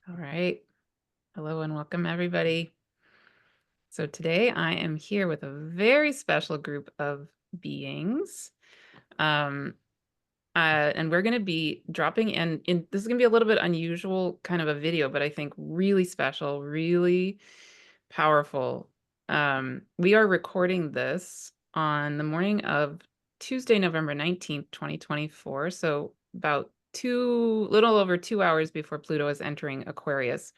All right. Hello and welcome, everybody. So today I am here with a very special group of beings. Um, and we're going to be dropping in. This is going to be a little bit unusual kind of a video, but I think really special, really powerful. We are recording this on the morning of Tuesday, November 19th, 2024. So about little over 2 hours before Pluto is entering Aquarius.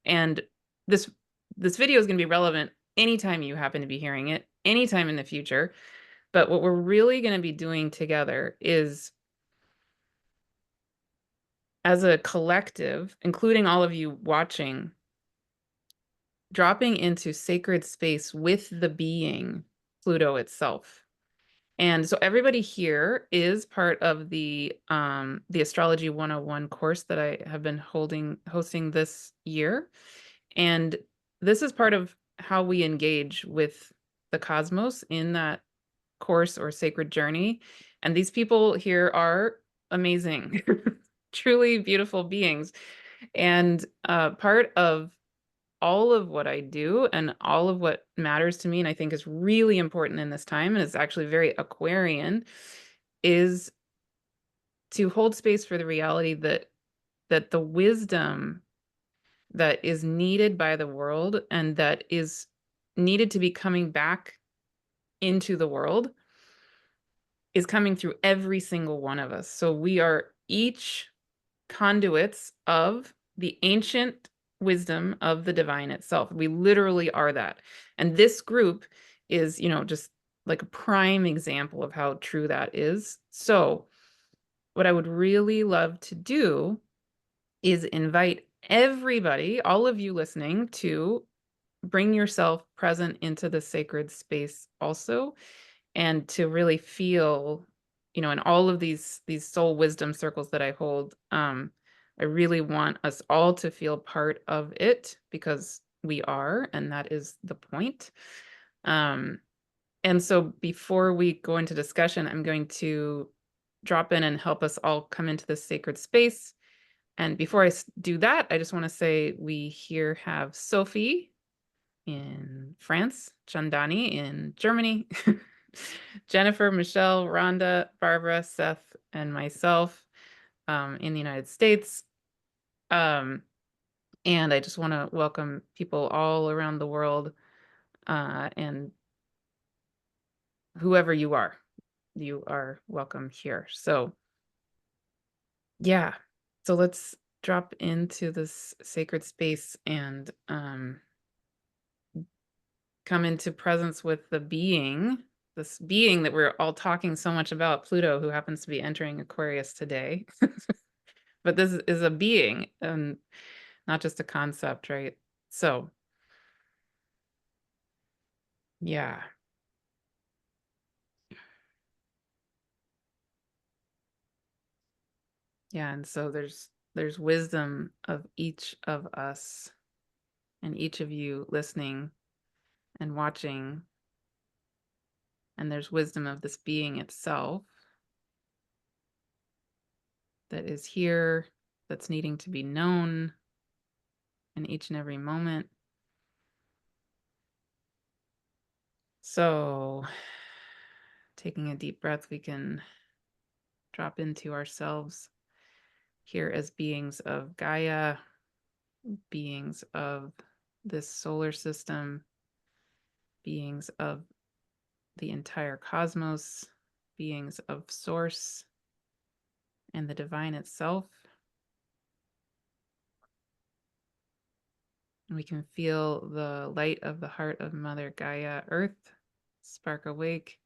And this this video is going to be relevant anytime you happen to be hearing it, anytime in the future. But what we're really going to be doing together is, as a collective, including all of you watching, dropping into sacred space with the being Pluto itself. And so everybody here is part of the Astrology 101 course that I have been hosting this year. And this is part of how we engage with the cosmos in that course or sacred journey. And these people here are amazing, truly beautiful beings. And part of all of what I do and all of what matters to me, and I think is really important in this time, and it's actually very Aquarian, is to hold space for the reality that the wisdom that is needed by the world and that is needed to be coming back into the world is coming through every single one of us. So we are each conduits of the ancient wisdom of the divine itself. We literally are that. And this group is, just like a prime example of how true that is. So what I would really love to do is invite everybody, all of you listening, to bring yourself present into the sacred space also, and to really feel, in all of these soul wisdom circles that I hold, I really want us all to feel part of it, because we are, and that is the point. And so before we go into discussion, I'm going to drop in and help us all come into this sacred space. And before I do that, I just want to say we here have Sophie in France, Chandani in Germany, Jennifer, Michelle, Rhonda, Barbara, Seth, and myself in the United States. And I just want to welcome people all around the world, and whoever you are welcome here. So yeah, so let's drop into this sacred space and come into presence with this being that we're all talking so much about, Pluto, who happens to be entering Aquarius today. But this is a being and not just a concept, right? So yeah. Yeah, and so there's wisdom of each of us and each of you listening and watching, and there's wisdom of this being itself that is here, that's needing to be known in each and every moment. So taking a deep breath, we can drop into ourselves here as beings of Gaia, beings of this solar system, beings of the entire cosmos, beings of Source and the divine itself. And we can feel the light of the heart of Mother Gaia Earth spark awake,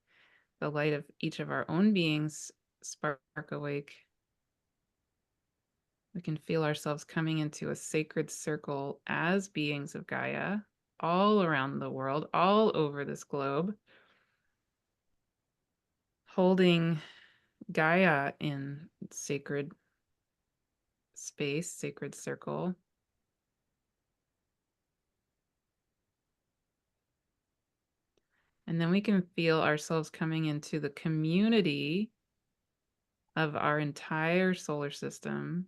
the light of each of our own beings spark awake. We can feel ourselves coming into a sacred circle as beings of Gaia all around the world, all over this globe, holding Gaia in sacred space, sacred circle. And then we can feel ourselves coming into the community of our entire solar system,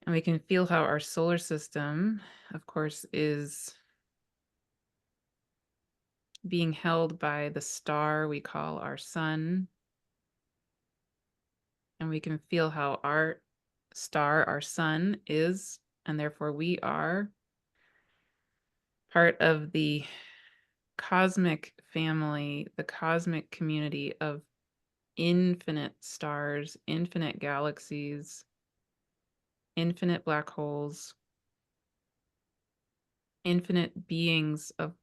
And we can feel how our solar system, of course, is being held by the star we call our sun. And we can feel how our star, our sun, is, and therefore we are part of the cosmic family, the cosmic community of infinite stars, infinite galaxies, infinite black holes, infinite beings of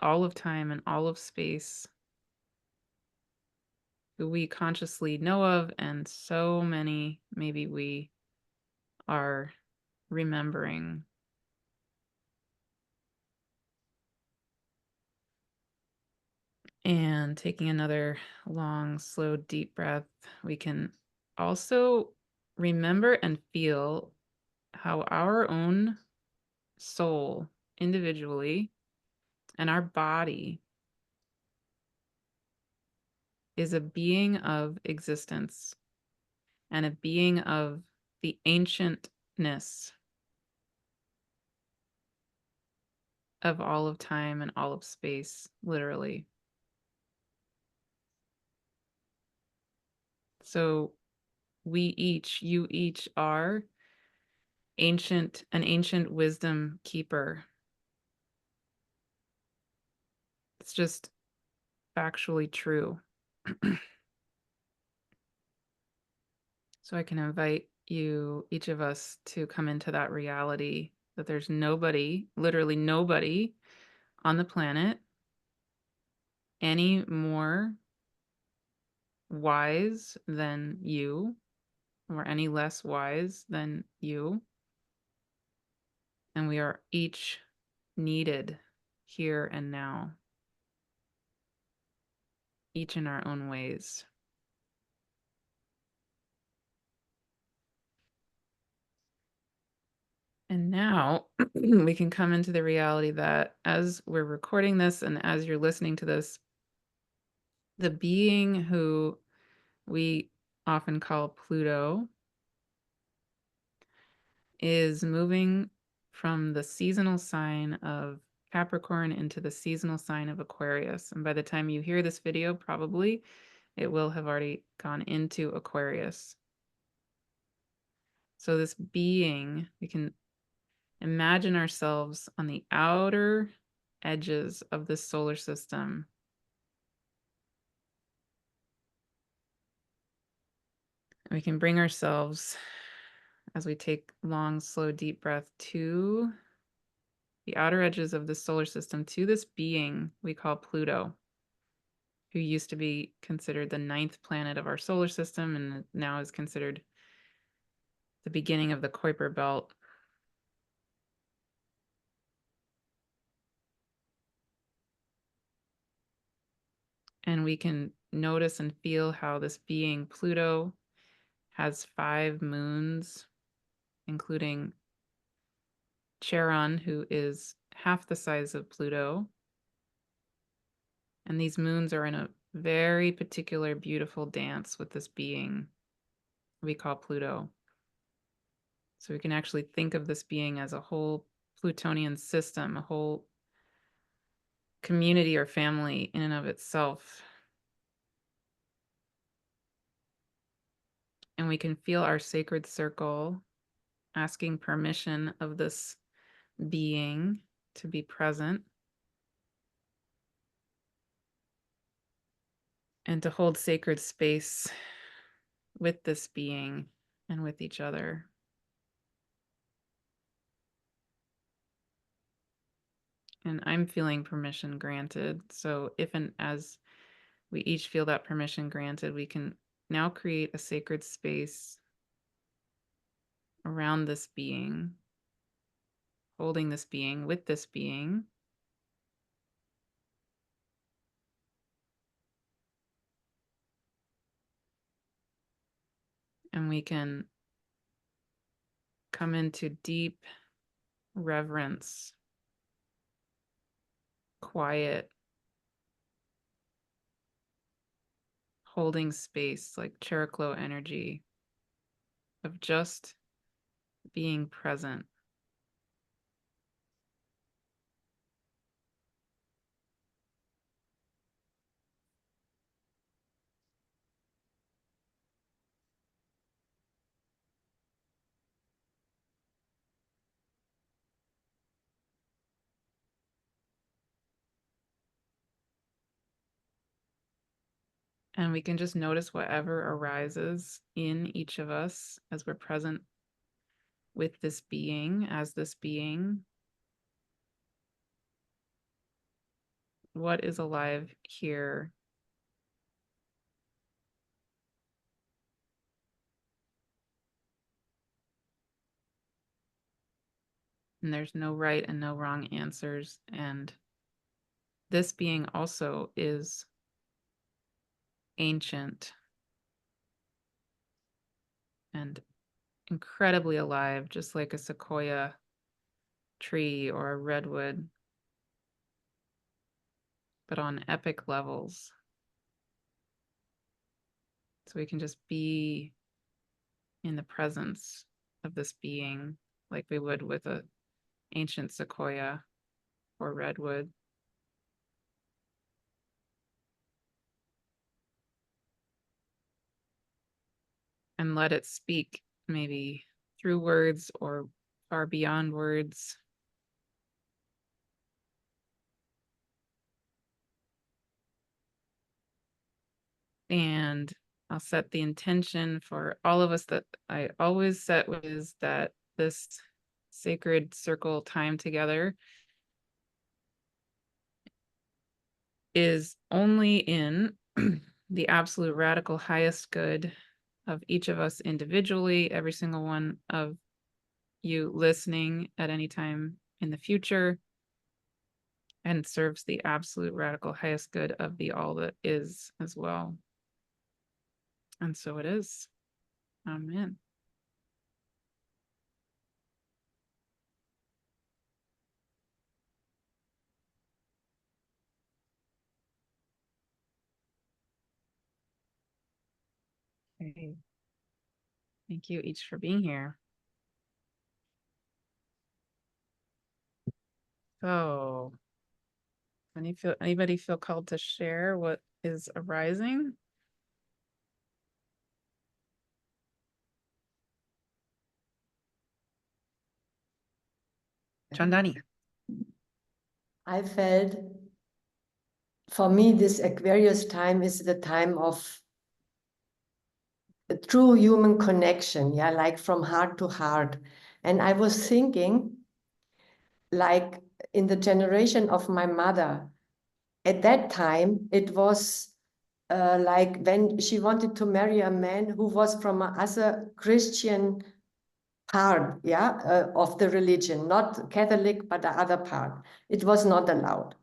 all of time and all of space who we consciously know of, and so many maybe we are remembering. And taking another long, slow, deep breath, we can also remember and feel how our own soul individually and our body is a being of existence and a being of the ancientness of all of time and all of space, literally. So we each, you each are an ancient wisdom keeper. It's just factually true. So I can invite you, each of us, to come into that reality that there's nobody, literally nobody on the planet any more wise than you or any less wise than you. And we are each needed here and now, each in our own ways. And now we can come into the reality that as we're recording this and as you're listening to this, the being who we often call Pluto is moving from the seasonal sign of Capricorn into the seasonal sign of Aquarius. And by the time you hear this video, probably it will have already gone into Aquarius. So this being, we can imagine ourselves on the outer edges of this solar system. We can bring ourselves, as we take long, slow, deep breath, to the outer edges of the solar system, to this being we call Pluto, who used to be considered the 9th planet of our solar system and now is considered the beginning of the Kuiper belt. And we can notice and feel how this being, Pluto, has 5 moons, including Charon, who is half the size of Pluto. And these moons are in a very particular, beautiful dance with this being we call Pluto. So we can actually think of this being as a whole Plutonian system, a whole community or family in and of itself. And we can feel our sacred circle asking permission of this being to be present and to hold sacred space with this being and with each other. And I'm feeling permission granted. So if and as we each feel that permission granted, we can now create a sacred space around this being, holding this being with this being. And we can come into deep reverence, quiet, holding space, like Cheroklo energy of just being present. And we can just notice whatever arises in each of us as we're present with this being, as this being. What is alive here? And there's no right and no wrong answers. And this being also is ancient and incredibly alive, just like a sequoia tree or a redwood, but on epic levels. So we can just be in the presence of this being like we would with an ancient sequoia or redwood. And let it speak, maybe through words or far beyond words. And I'll set the intention for all of us that I always set, is that this sacred circle time together is only in the absolute radical highest good of each of us individually, every single one of you listening at any time in the future, and serves the absolute radical highest good of the all that is as well. And so it is. Amen. Okay. Thank you each for being here. So, anybody feel called to share what is arising? Chandani. I felt, for me, this Aquarius time is the time of a true human connection, yeah, like from heart to heart. And I was thinking, like in the generation of my mother, at that time, it was like when she wanted to marry a man who was from another Christian part, yeah, of the religion, not Catholic, but the other part. It was not allowed.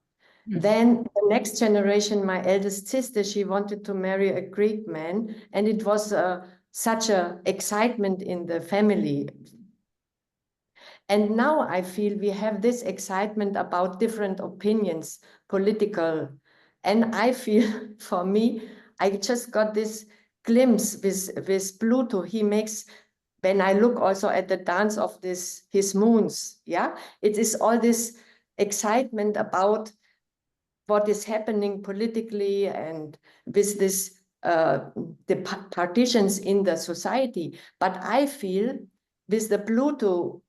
Then the next generation, my eldest sister, she wanted to marry a Greek man, and it was such a excitement in the family. And now I feel we have this excitement about different opinions, political. And I feel, for me, I just got this glimpse with Pluto. He makes, when I look also at the dance of his moons, yeah, it is all this excitement about what is happening politically and with this the partitions in the society. But I feel with the Pluto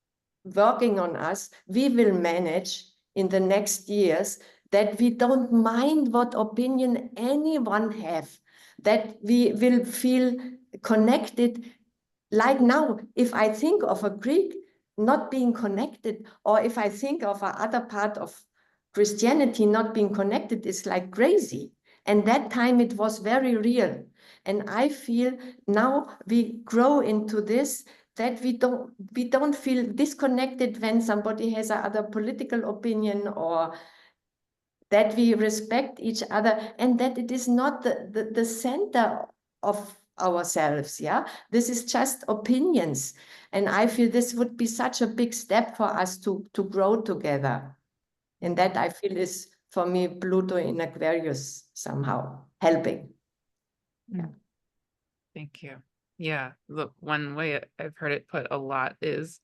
working on us, we will manage in the next years that we don't mind what opinion anyone have, that we will feel connected. Like now, if I think of a Greek not being connected, or if I think of another part of Christianity not being connected, is like crazy. And that time it was very real. And I feel now we grow into this, that we don't feel disconnected when somebody has another political opinion, or that we respect each other, and that it is not the center of ourselves. Yeah, this is just opinions. And I feel this would be such a big step for us to grow together. And that I feel is, for me, Pluto in Aquarius somehow helping. Yeah. Thank you. Yeah. Look, one way I've heard it put a lot is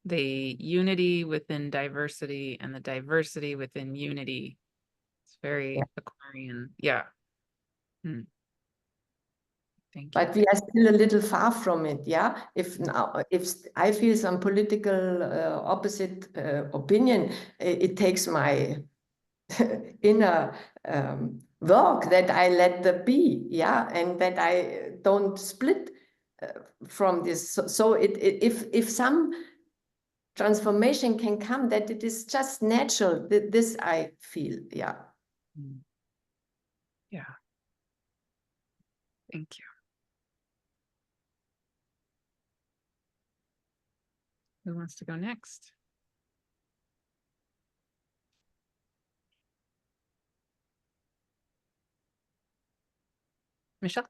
the unity within diversity and the diversity within unity. It's Yeah. very Aquarian. Yeah. Hmm. Thank you. But we are still a little far from it, yeah. If now, if I feel some political opposite opinion, it takes my inner work that I let the be, yeah, and that I don't split from this. So if some transformation can come, that it is just natural. This I feel, yeah. Hmm. Yeah. Thank you. Who wants to go next? Michelle?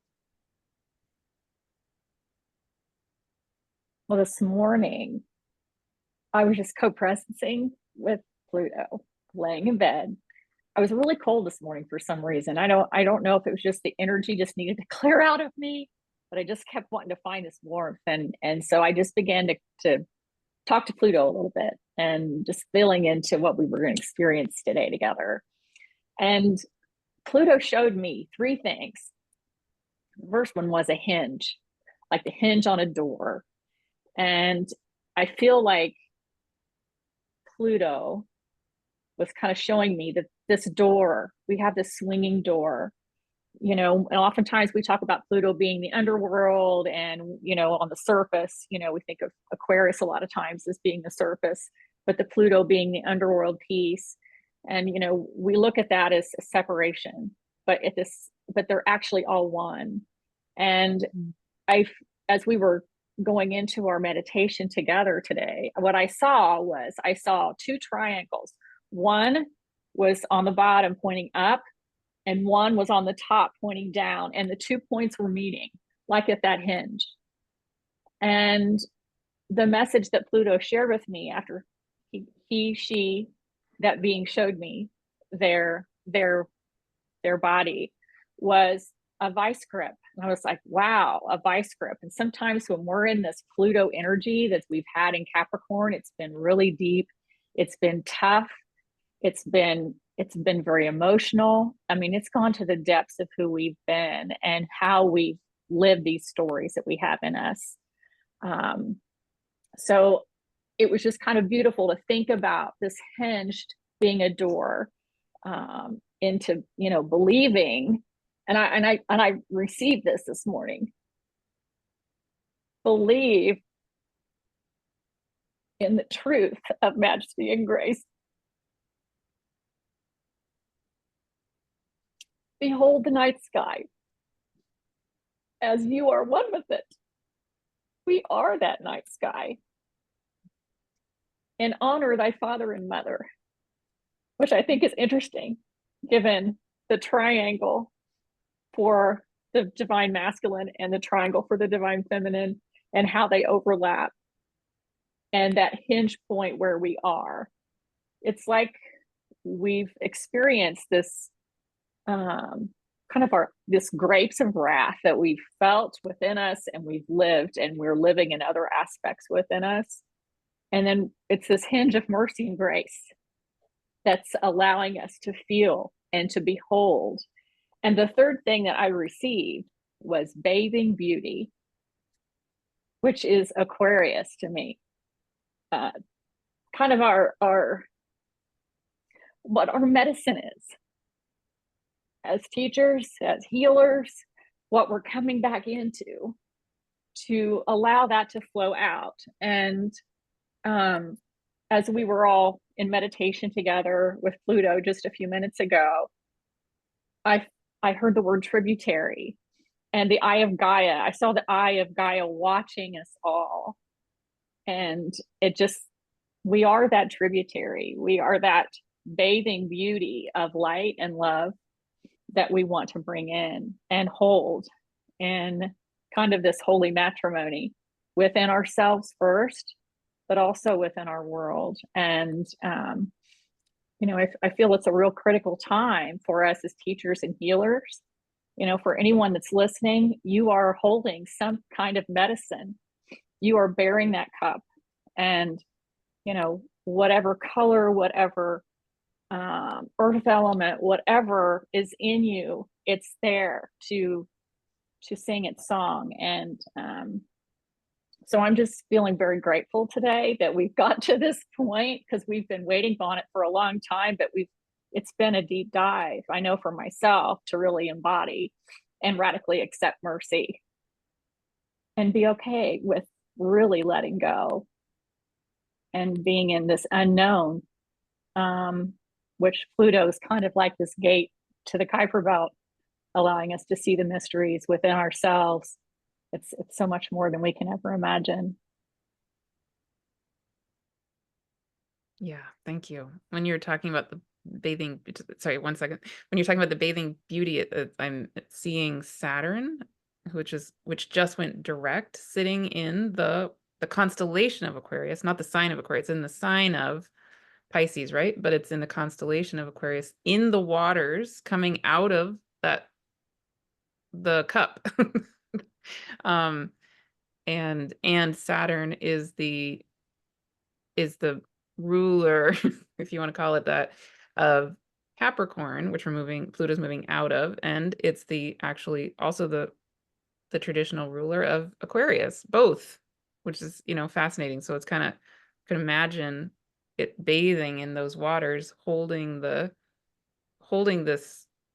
Well, this morning, I was just co-presencing with Pluto, laying in bed. I was really cold this morning for some reason. I don't know if it was just the energy just needed to clear out of me, but I just kept wanting to find this warmth. And so I just began to talk to Pluto a little bit and just feeling into what we were going to experience today together. And Pluto showed me three things. The first one was a hinge, like the hinge on a door. And I feel like Pluto was kind of showing me that this door, we have this swinging door, and oftentimes we talk about Pluto being the underworld and, on the surface, we think of Aquarius a lot of times as being the surface, but the Pluto being the underworld piece. And, we look at that as a separation, but they're actually all one. And as we were going into our meditation together today, what I saw two triangles. One was on the bottom pointing up, and one was on the top pointing down, and the 2 points were meeting, like at that hinge. And the message that Pluto shared with me after she, that being showed me their body was a vice grip. And I was like, wow, a vice grip. And sometimes when we're in this Pluto energy that we've had in Capricorn, it's been really deep. It's been tough. It's been very emotional. I mean, it's gone to the depths of who we've been and how we've lived these stories that we have in us. So it was just kind of beautiful to think about this hinged being a door into, believing. And I received this morning. Believe in the truth of majesty and grace. Behold the night sky as you are one with it. We are that night sky. And honor thy father and mother, which I think is interesting, given the triangle for the divine masculine and the triangle for the divine feminine and how they overlap. And that hinge point where we are. It's like we've experienced this kind of this grapes of wrath that we've felt within us and we've lived and we're living in other aspects within us. And then it's this hinge of mercy and grace that's allowing us to feel and to behold. And the third thing that I received was bathing beauty, which is Aquarius to me. Kind of what our medicine is. As teachers, as healers, what we're coming back into to allow that to flow out. And as we were all in meditation together with Pluto just a few minutes ago, I heard the word tributary and the eye of Gaia. I saw the eye of Gaia watching us all. And we are that tributary. We are that bathing beauty of light and love that we want to bring in and hold in kind of this holy matrimony within ourselves first, but also within our world. And, I feel it's a real critical time for us as teachers and healers You know, for anyone that's listening, you are holding some kind of medicine. You are bearing that cup, and, you know, whatever color, whatever earth element, whatever is in you, it's there to sing its song. And so I'm just feeling very grateful today that we've got to this point, because we've been waiting on it for a long time, but it's been a deep dive, I know, for myself, to really embody and radically accept mercy and be okay with really letting go and being in this unknown, which Pluto is kind of like this gate to the Kuiper Belt, allowing us to see the mysteries within ourselves. It's so much more than we can ever imagine. Yeah, thank you. When you're talking about the bathing, sorry, 1 second. When you're talking about the bathing beauty, I'm seeing Saturn, which just went direct, sitting in the constellation of Aquarius, not the sign of Aquarius, in the sign of Pisces, right? But it's in the constellation of Aquarius, in the waters, coming out of the cup. And Saturn is the ruler, if you want to call it that, of Capricorn, which Pluto's moving out of, and it's actually also the traditional ruler of Aquarius, both, which is, fascinating. So it's kind of, can imagine it bathing in those waters, holding this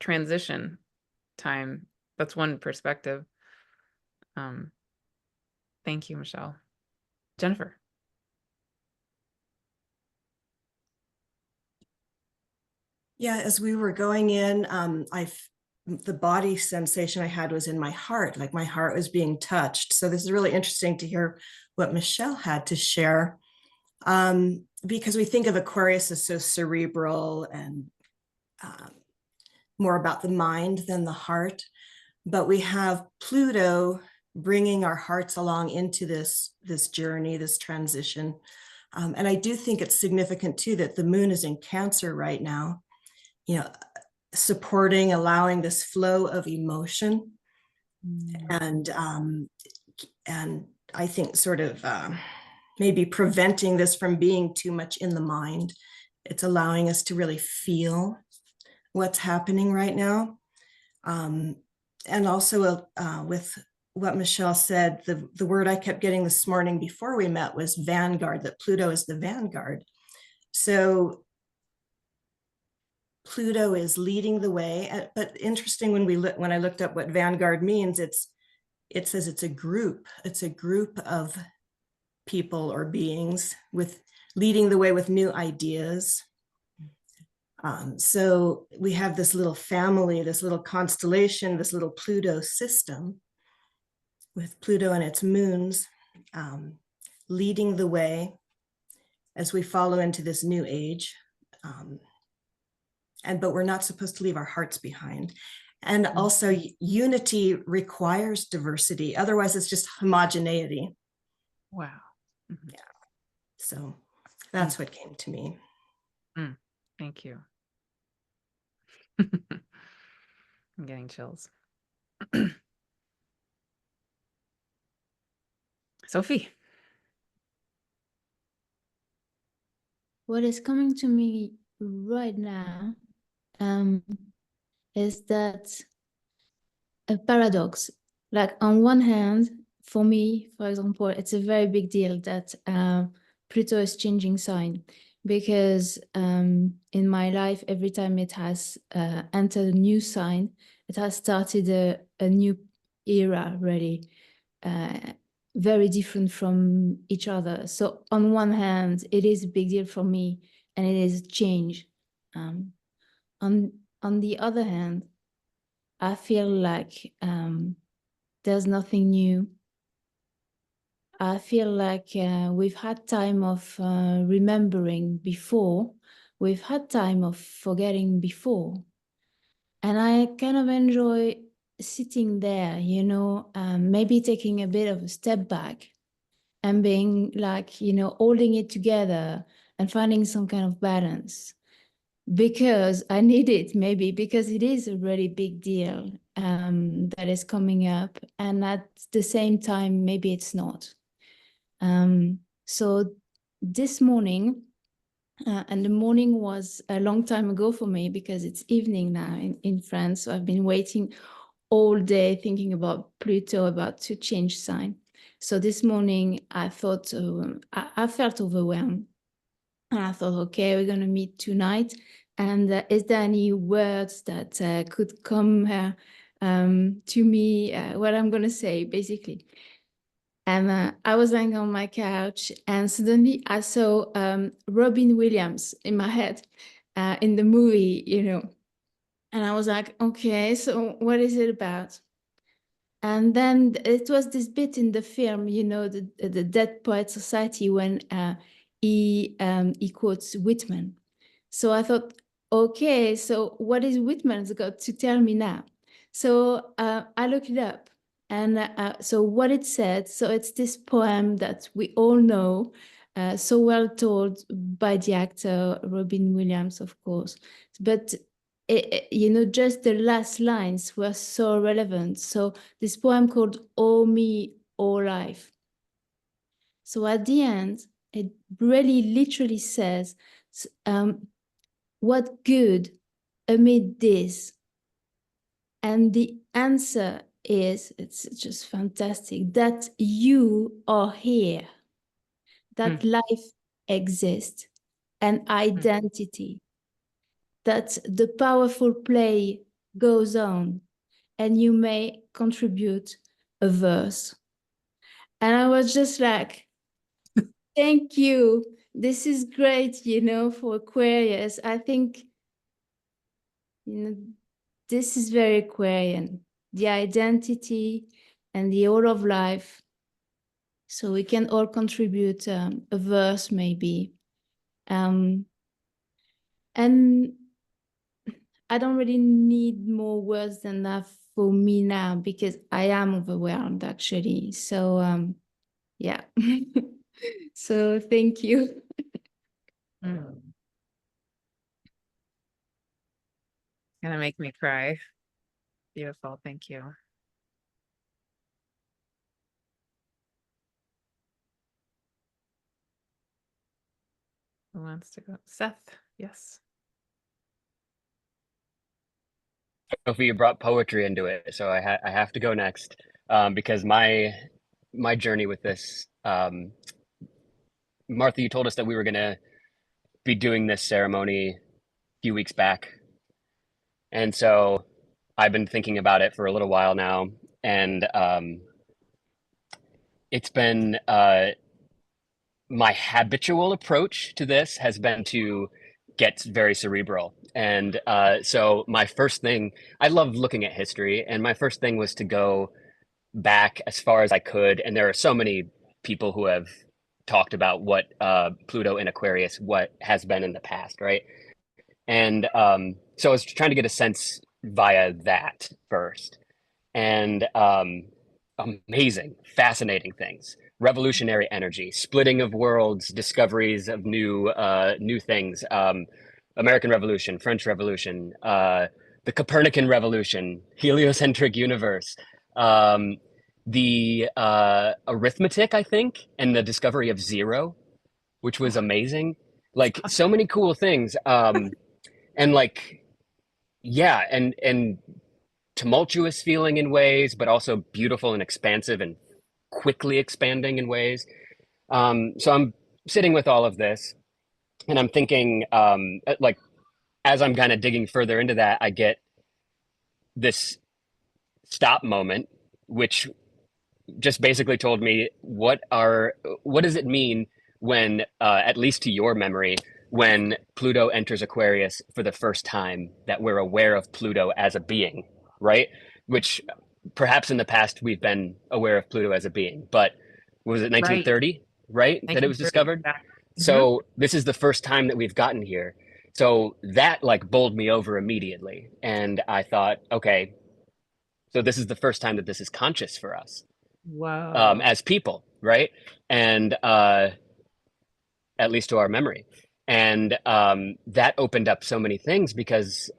transition time. That's one perspective. Thank you, Michelle. Jennifer. Yeah, as we were going in, the body sensation I had was in my heart, like my heart was being touched. So this is really interesting to hear what Michelle had to share, because we think of Aquarius as so cerebral and more about the mind than the heart. But we have Pluto bringing our hearts along into this journey, this transition. And I do think it's significant too that the moon is in Cancer right now, supporting, allowing this flow of emotion. And I think sort of maybe preventing this from being too much in the mind. It's allowing us to really feel what's happening right now. And also with what Michelle said, the word I kept getting this morning before we met was vanguard, that Pluto is the vanguard. So Pluto is leading the way, but interesting, when I looked up what vanguard means, it says it's a group of people or beings with leading the way with new ideas. So we have this little family, this little constellation, this little Pluto system with Pluto and its moons leading the way as we follow into this new age. But we're not supposed to leave our hearts behind. And also unity requires diversity. Otherwise it's just homogeneity. Wow. Yeah. So that's what came to me. Thank you. I'm getting chills. Sophie. What is coming to me right now is that a paradox. Like, on one hand, for me, for example, it's a very big deal that Pluto is changing sign, because in my life, every time it has entered a new sign, it has started a new era, really, very different from each other. So on one hand, it is a big deal for me, and it is change. On the other hand, I feel like there's nothing new. I feel like we've had time of remembering before. We've had time of forgetting before. And I kind of enjoy sitting there, maybe taking a bit of a step back and being like, holding it together and finding some kind of balance. because I need it, maybe because it is a really big deal that is coming up, and at the same time, maybe it's not. So this morning, and the morning was a long time ago for me because it's evening now in France. So I've been waiting all day thinking about Pluto about to change sign. So this morning I thought, I felt overwhelmed. And I thought, okay, we're going to meet tonight. And is there any words that could come to me, what I'm going to say, basically? And I was lying on my couch, and suddenly I saw Robin Williams in my head in the movie, you know. And I was like, okay, so what is it about? And then it was this bit in the film, you know, the Dead Poet Society, when he quotes Whitman. So I thought, okay, so what is Whitman's got to tell me now? So I looked it up. And so what it said, so it's this poem that we all know, so well told by the actor Robin Williams, of course. But, you know, just the last lines were so relevant. So this poem called Oh Me, Oh Life. So at the end, it really literally says, what good amid this? And the answer is, it's just fantastic, that you are here, that life exists, and identity, that the powerful play goes on, and you may contribute a verse. And I was just like, thank you. This is great, you know, for Aquarius. I think, you know, this is very Aquarian, the identity and the all of life. So we can all contribute a verse, maybe. And I don't really need more words than that for me now, because I am overwhelmed, actually. So, yeah. So thank you. Gonna make me cry. Beautiful. Thank you. Who wants to go? Seth, yes. Sophie, you brought poetry into it, so I have to go next, because my journey with this, Martha, you told us that we were gonna be doing this ceremony a few weeks back, and so I've been thinking about it for a little while now, and it's been my habitual approach to this has been to get very cerebral. And so my first thing, I love looking at history, and my first thing was to go back as far as I could. And there are so many people who have talked about what Pluto in Aquarius, what has been in the past, right? And so I was trying to get a sense via that first. And amazing, fascinating things. Revolutionary energy, splitting of worlds, discoveries of new things. American Revolution, French Revolution, the Copernican Revolution, heliocentric universe, the arithmetic, I think, and the discovery of zero, which was amazing. Like so many cool things. And like, yeah, and tumultuous feeling in ways, but also beautiful and expansive and quickly expanding in ways. So I'm sitting with all of this, and I'm thinking, like, as I'm kind of digging further into that, I get this stop moment, which just basically told me what does it mean when, at least to your memory, when Pluto enters Aquarius for the first time, that we're aware of Pluto as a being, right? Which perhaps in the past we've been aware of Pluto as a being, but was it 1930, right? That it was discovered? So this is the first time that we've gotten here. So that like bowled me over immediately. And I thought, okay, so this is the first time that this is conscious for us. Wow. As people, right? And at least to our memory. And that opened up so many things because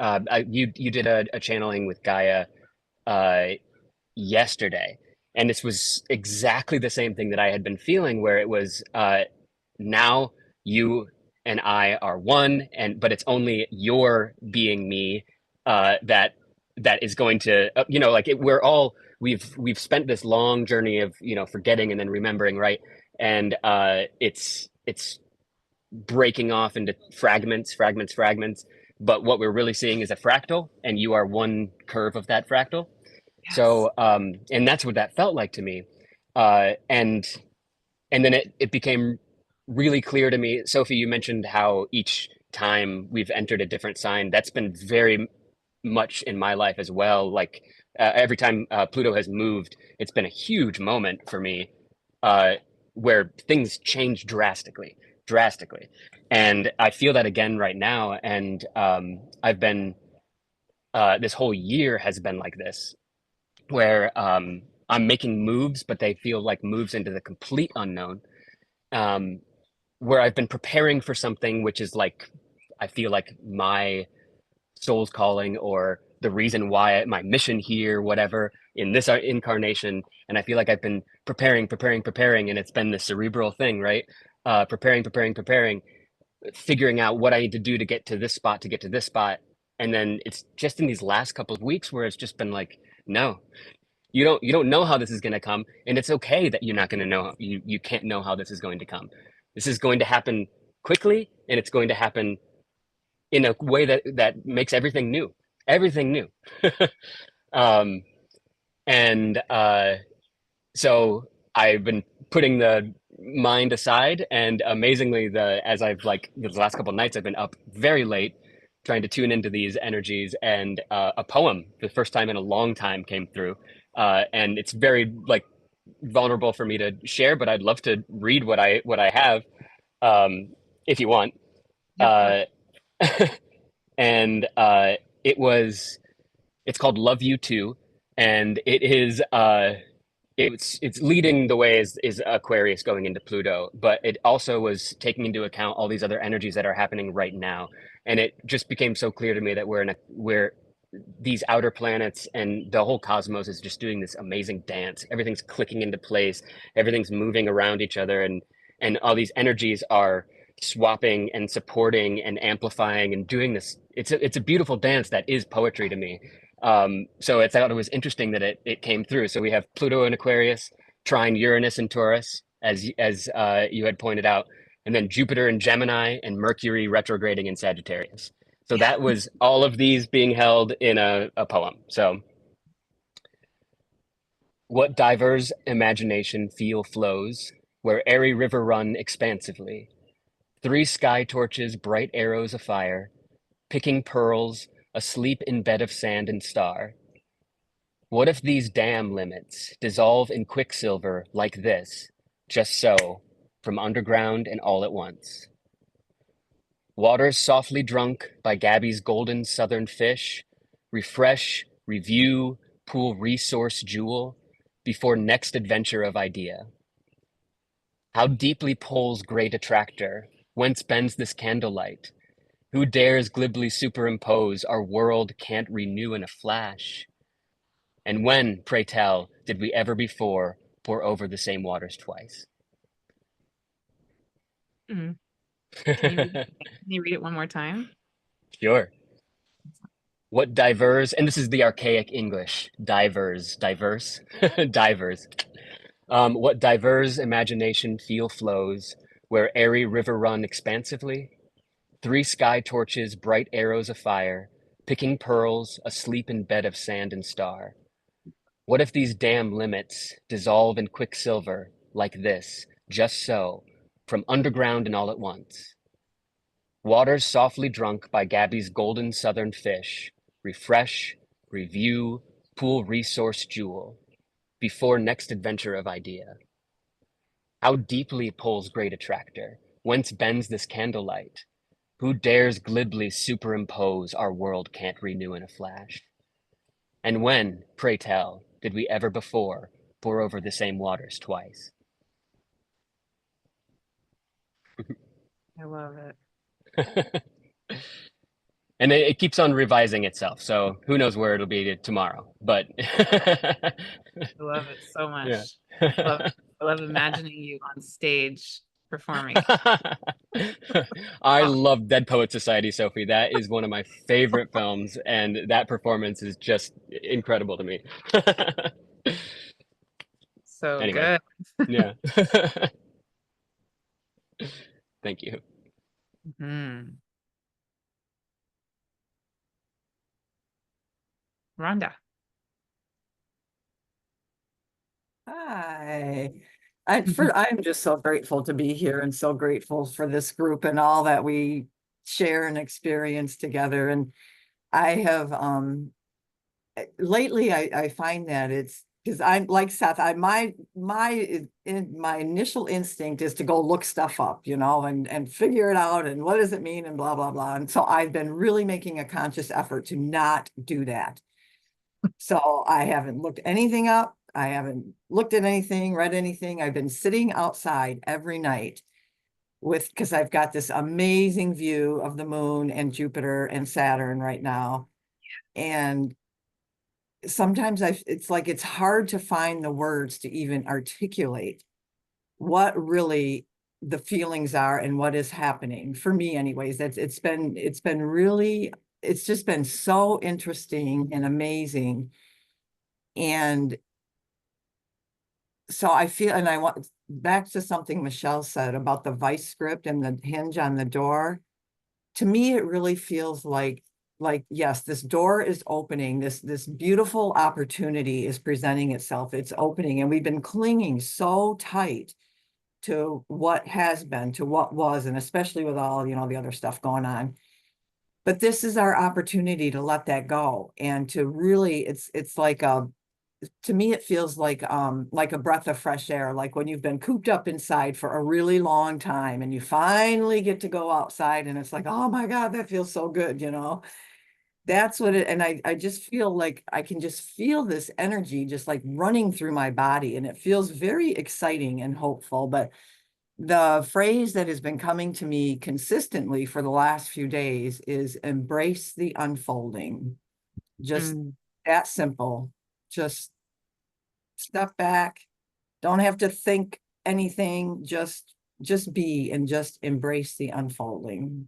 you did a channeling with Gaia yesterday, and this was exactly the same thing that I had been feeling, where it was now you and I are one, but it's only your being me that is going to like we've spent this long journey of forgetting and then remembering, right? And it's breaking off into fragments, but what we're really seeing is a fractal, and you are one curve of that fractal. Yes. So and that's what that felt like to me. And then it became really clear to me. Sophie, you mentioned how each time we've entered a different sign. That's been very much in my life as well. Like every time Pluto has moved, it's been a huge moment for me where things change drastically. And I feel that again right now. And I've been, this whole year has been like this, where I'm making moves, but they feel like moves into the complete unknown. Where I've been preparing for something, which is like, I feel like my soul's calling, or the reason why my mission here, whatever, in this incarnation. And I feel like I've been preparing, and it's been the cerebral thing, right? Preparing, figuring out what I need to do to get to this spot, And then it's just in these last couple of weeks where it's just been like, no, you don't know how this is going to come, and it's okay that you're not going to know. You can't know how this is going to come. This is going to happen quickly, and it's going to happen in a way that makes everything new. And so I've been putting the mind aside, and amazingly, as I've like the last couple of nights, I've been up very late trying to tune into these energies, and a poem, the first time in a long time, came through, and it's very like vulnerable for me to share, but I'd love to read what I have, if you want. Yeah, And it's called Love You Too, and it's leading the way is Aquarius going into Pluto, but it also was taking into account all these other energies that are happening right now. And it just became so clear to me that we're these outer planets and the whole cosmos is just doing this amazing dance. Everything's clicking into place, everything's moving around each other, and all these energies are swapping and supporting and amplifying and doing this. It's a beautiful dance that is poetry to me. So I thought it was interesting that it came through. So we have Pluto in Aquarius, trine Uranus in Taurus, as you had pointed out, and then Jupiter in Gemini and Mercury retrograding in Sagittarius. So that was all of these being held in a poem. So what diverse imagination feel flows, where airy river run expansively. 3 sky torches, bright arrows afire, picking pearls, asleep in bed of sand and star. What if these dam limits dissolve in quicksilver like this, just so, from underground and all at once? Waters softly drunk by Gabby's golden southern fish, refresh, review, pool resource jewel, before next adventure of idea. How deeply pulls great attractor, whence bends this candlelight? Who dares glibly superimpose our world can't renew in a flash? And when, pray tell, did we ever before pour over the same waters twice? Mhm. Can you read it one more time? Sure. What diverse, and this is the archaic English, diverse. What diverse imagination feel flows, where airy river run expansively? 3 sky torches, bright arrows afire, picking pearls, asleep in bed of sand and star. What if these dam limits dissolve in quicksilver like this, just so, from underground and all at once? Waters softly drunk by Gabby's golden southern fish, refresh, review, pool resource jewel, before next adventure of idea. How deeply pulls great attractor, whence bends this candlelight? Who dares glibly superimpose our world can't renew in a flash? And when, pray tell, did we ever before pour over the same waters twice? I love it. And it keeps on revising itself. So who knows where it'll be tomorrow, but I love it so yeah. much. I love imagining you on stage performing. I love Dead Poet Society, Sophie. That is one of my favorite films, and that performance is just incredible to me. So Anyway, good. yeah. Thank you. Hmm. Rhonda. Hi. I'm just so grateful to be here and so grateful for this group and all that we share and experience together. And I have lately I find that it's because I'm like Seth, my initial instinct is to go look stuff up, and figure it out and what does it mean and blah, blah, blah. And so I've been really making a conscious effort to not do that. So I haven't looked anything up. I haven't looked at anything, read anything. I've been sitting outside every night because I've got this amazing view of the moon and Jupiter and Saturn right now. And sometimes it's like it's hard to find the words to even articulate what really the feelings are and what is happening for me anyways. It's just been so interesting and amazing. And so I feel, and I want back to something Michelle said about the vice script and the hinge on the door. To me, it really feels like, yes, this door is opening, this beautiful opportunity is presenting itself. It's opening, and we've been clinging so tight to what has been, to what was, and especially with all, the other stuff going on. But this is our opportunity to let that go and to really, it's like to me, it feels like a breath of fresh air, like when you've been cooped up inside for a really long time and you finally get to go outside and it's like, oh my God, that feels so good, That's what it, and I just feel like I can just feel this energy just like running through my body, and it feels very exciting and hopeful. But the phrase that has been coming to me consistently for the last few days is embrace the unfolding. Just that simple. Just step back, don't have to think anything, just be and just embrace the unfolding.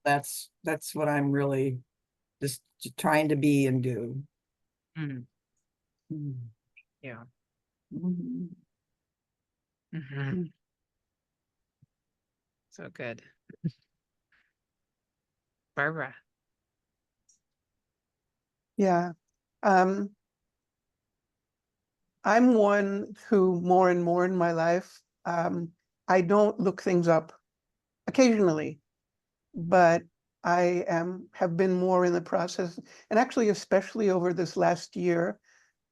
That's what I'm really just trying to be and do. Yeah. So good. Barbara. Yeah. I'm one who more and more in my life, I don't look things up occasionally, but I have been more in the process, and actually, especially over this last year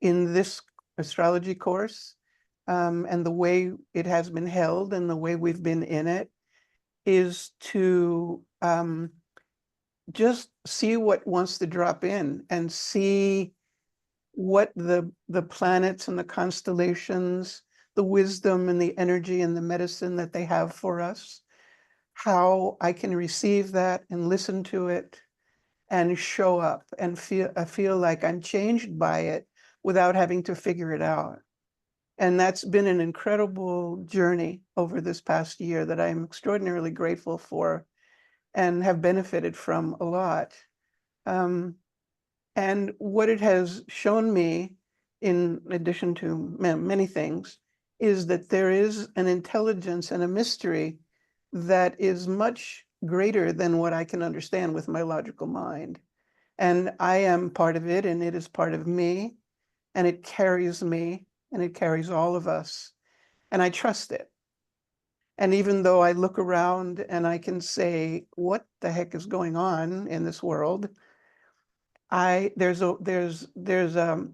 in this astrology course, and the way it has been held and the way we've been in it is to just see what wants to drop in and see what the planets and the constellations, the wisdom and the energy and the medicine that they have for us, how I can receive that and listen to it and show up and feel like I'm changed by it without having to figure it out. And that's been an incredible journey over this past year that I'm extraordinarily grateful for and have benefited from a lot. And what it has shown me, in addition to many things, is that there is an intelligence and a mystery that is much greater than what I can understand with my logical mind. And I am part of it, and it is part of me, and it carries me, and it carries all of us. And I trust it. And even though I look around and I can say, what the heck is going on in this world? There's a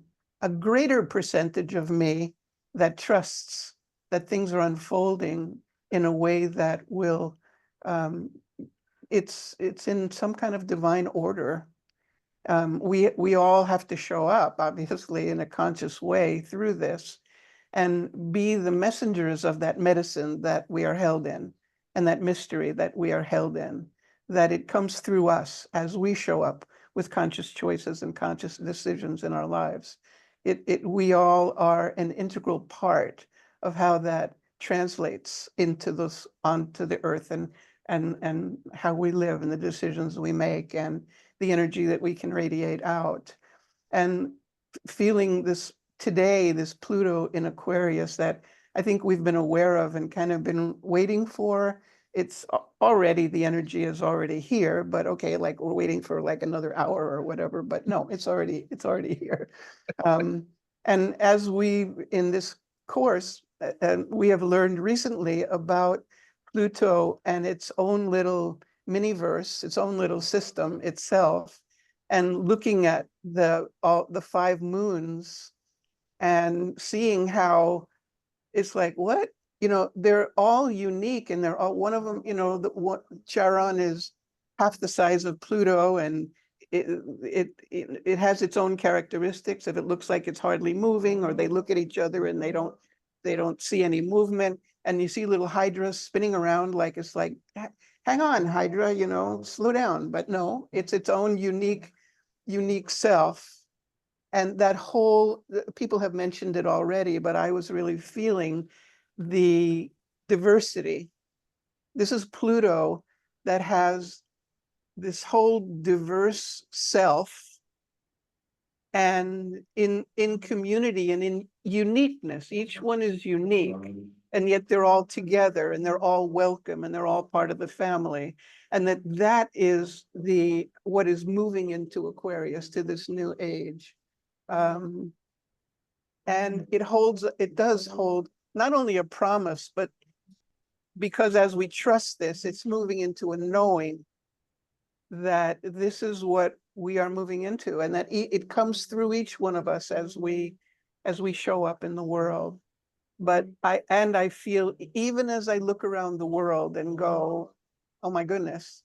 greater percentage of me that trusts that things are unfolding in a way that will, it's in some kind of divine order. We all have to show up, obviously, in a conscious way through this and be the messengers of that medicine that we are held in. and that mystery that we are held in, that it comes through us as we show up with conscious choices and conscious decisions in our lives. We all are an integral part of how that translates into this, onto the earth, and how we live and the decisions we make and the energy that we can radiate out. And feeling this today, this Pluto in Aquarius that I think we've been aware of and kind of been waiting for. It's already, the energy is already here, but okay, like we're waiting for like another hour or whatever, but no, it's already here. And as we, in this course, we have learned recently about Pluto and its own little mini-verse, its own little system itself, and looking at all the 5 moons and seeing how it's like, what? You know, they're all unique, and they're all, one of them, you know, Charon is half the size of Pluto, and it has its own characteristics. If it looks like it's hardly moving, or they look at each other and they don't see any movement, and you see little hydras spinning around, like it's like, hang on, Hydra, you know, slow down. But no, it's its own unique self. And that whole, people have mentioned it already, but I was really feeling the diversity. This is Pluto that has this whole diverse self, and in community and in uniqueness. Each one is unique, and yet they're all together, and they're all welcome, and they're all part of the family. And that is what is moving into Aquarius, to this new age. And it does hold not only a promise, but because as we trust this, it's moving into a knowing that this is what we are moving into, and that it comes through each one of us as we show up in the world. But I feel, even as I look around the world and go, oh my goodness,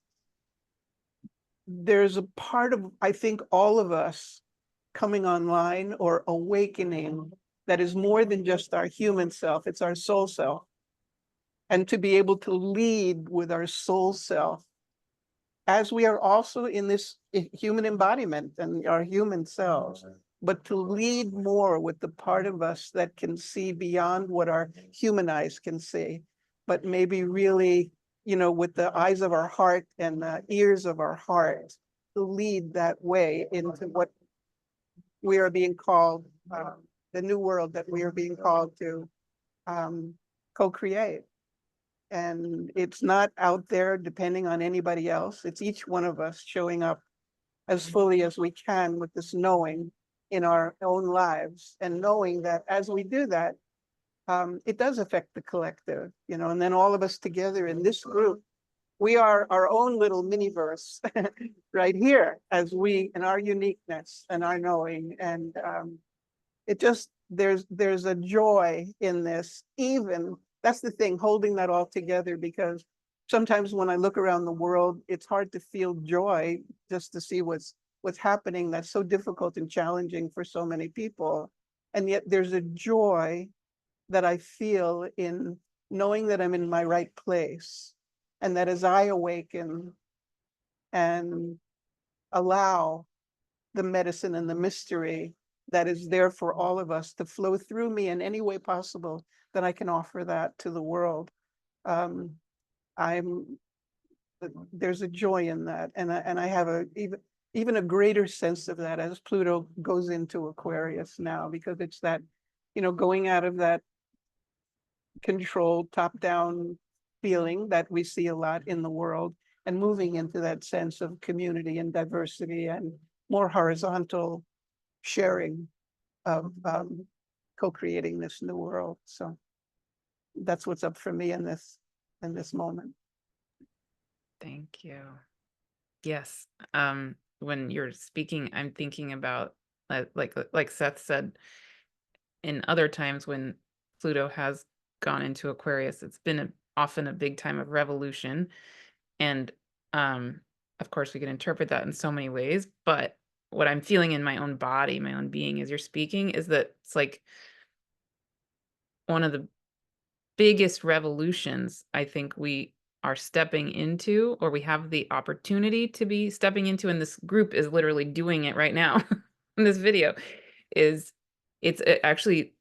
there's a part of, I think, all of us coming online or awakening that is more than just our human self, it's our soul self. And to be able to lead with our soul self, as we are also in this human embodiment and our human selves, but to lead more with the part of us that can see beyond what our human eyes can see, but maybe really, you know, with the eyes of our heart and the ears of our heart, to lead that way into what we are being called, the new world that we are being called to co-create. And it's not out there depending on anybody else. It's each one of us showing up as fully as we can with this knowing in our own lives, and knowing that as we do that, it does affect the collective, you know, and then all of us together in this group, we are our own little mini-verse right here, as we, in our uniqueness and our knowing. And it just, there's a joy in this, even, that's the thing, holding that all together, because sometimes when I look around the world, it's hard to feel joy just to see what's happening that's so difficult and challenging for so many people. And yet there's a joy that I feel in knowing that I'm in my right place, and that as I awaken and allow the medicine and the mystery that is there for all of us to flow through me in any way possible, that I can offer that to the world. There's a joy in that, and I have even a greater sense of that as Pluto goes into Aquarius now, because it's that, you know, going out of that controlled top-down feeling that we see a lot in the world, and moving into that sense of community and diversity and more horizontal sharing of co-creating this new world. So that's what's up for me in this moment. Thank you. Yes. When you're speaking, I'm thinking about, like Seth said, in other times when Pluto has gone into Aquarius, it's been often a big time of revolution. And of course, we can interpret that in so many ways. But what I'm feeling in my own body, my own being, as you're speaking, is that it's like one of the biggest revolutions I think we are stepping into, or we have the opportunity to be stepping into, and this group is literally doing it right now in this video, is it's actually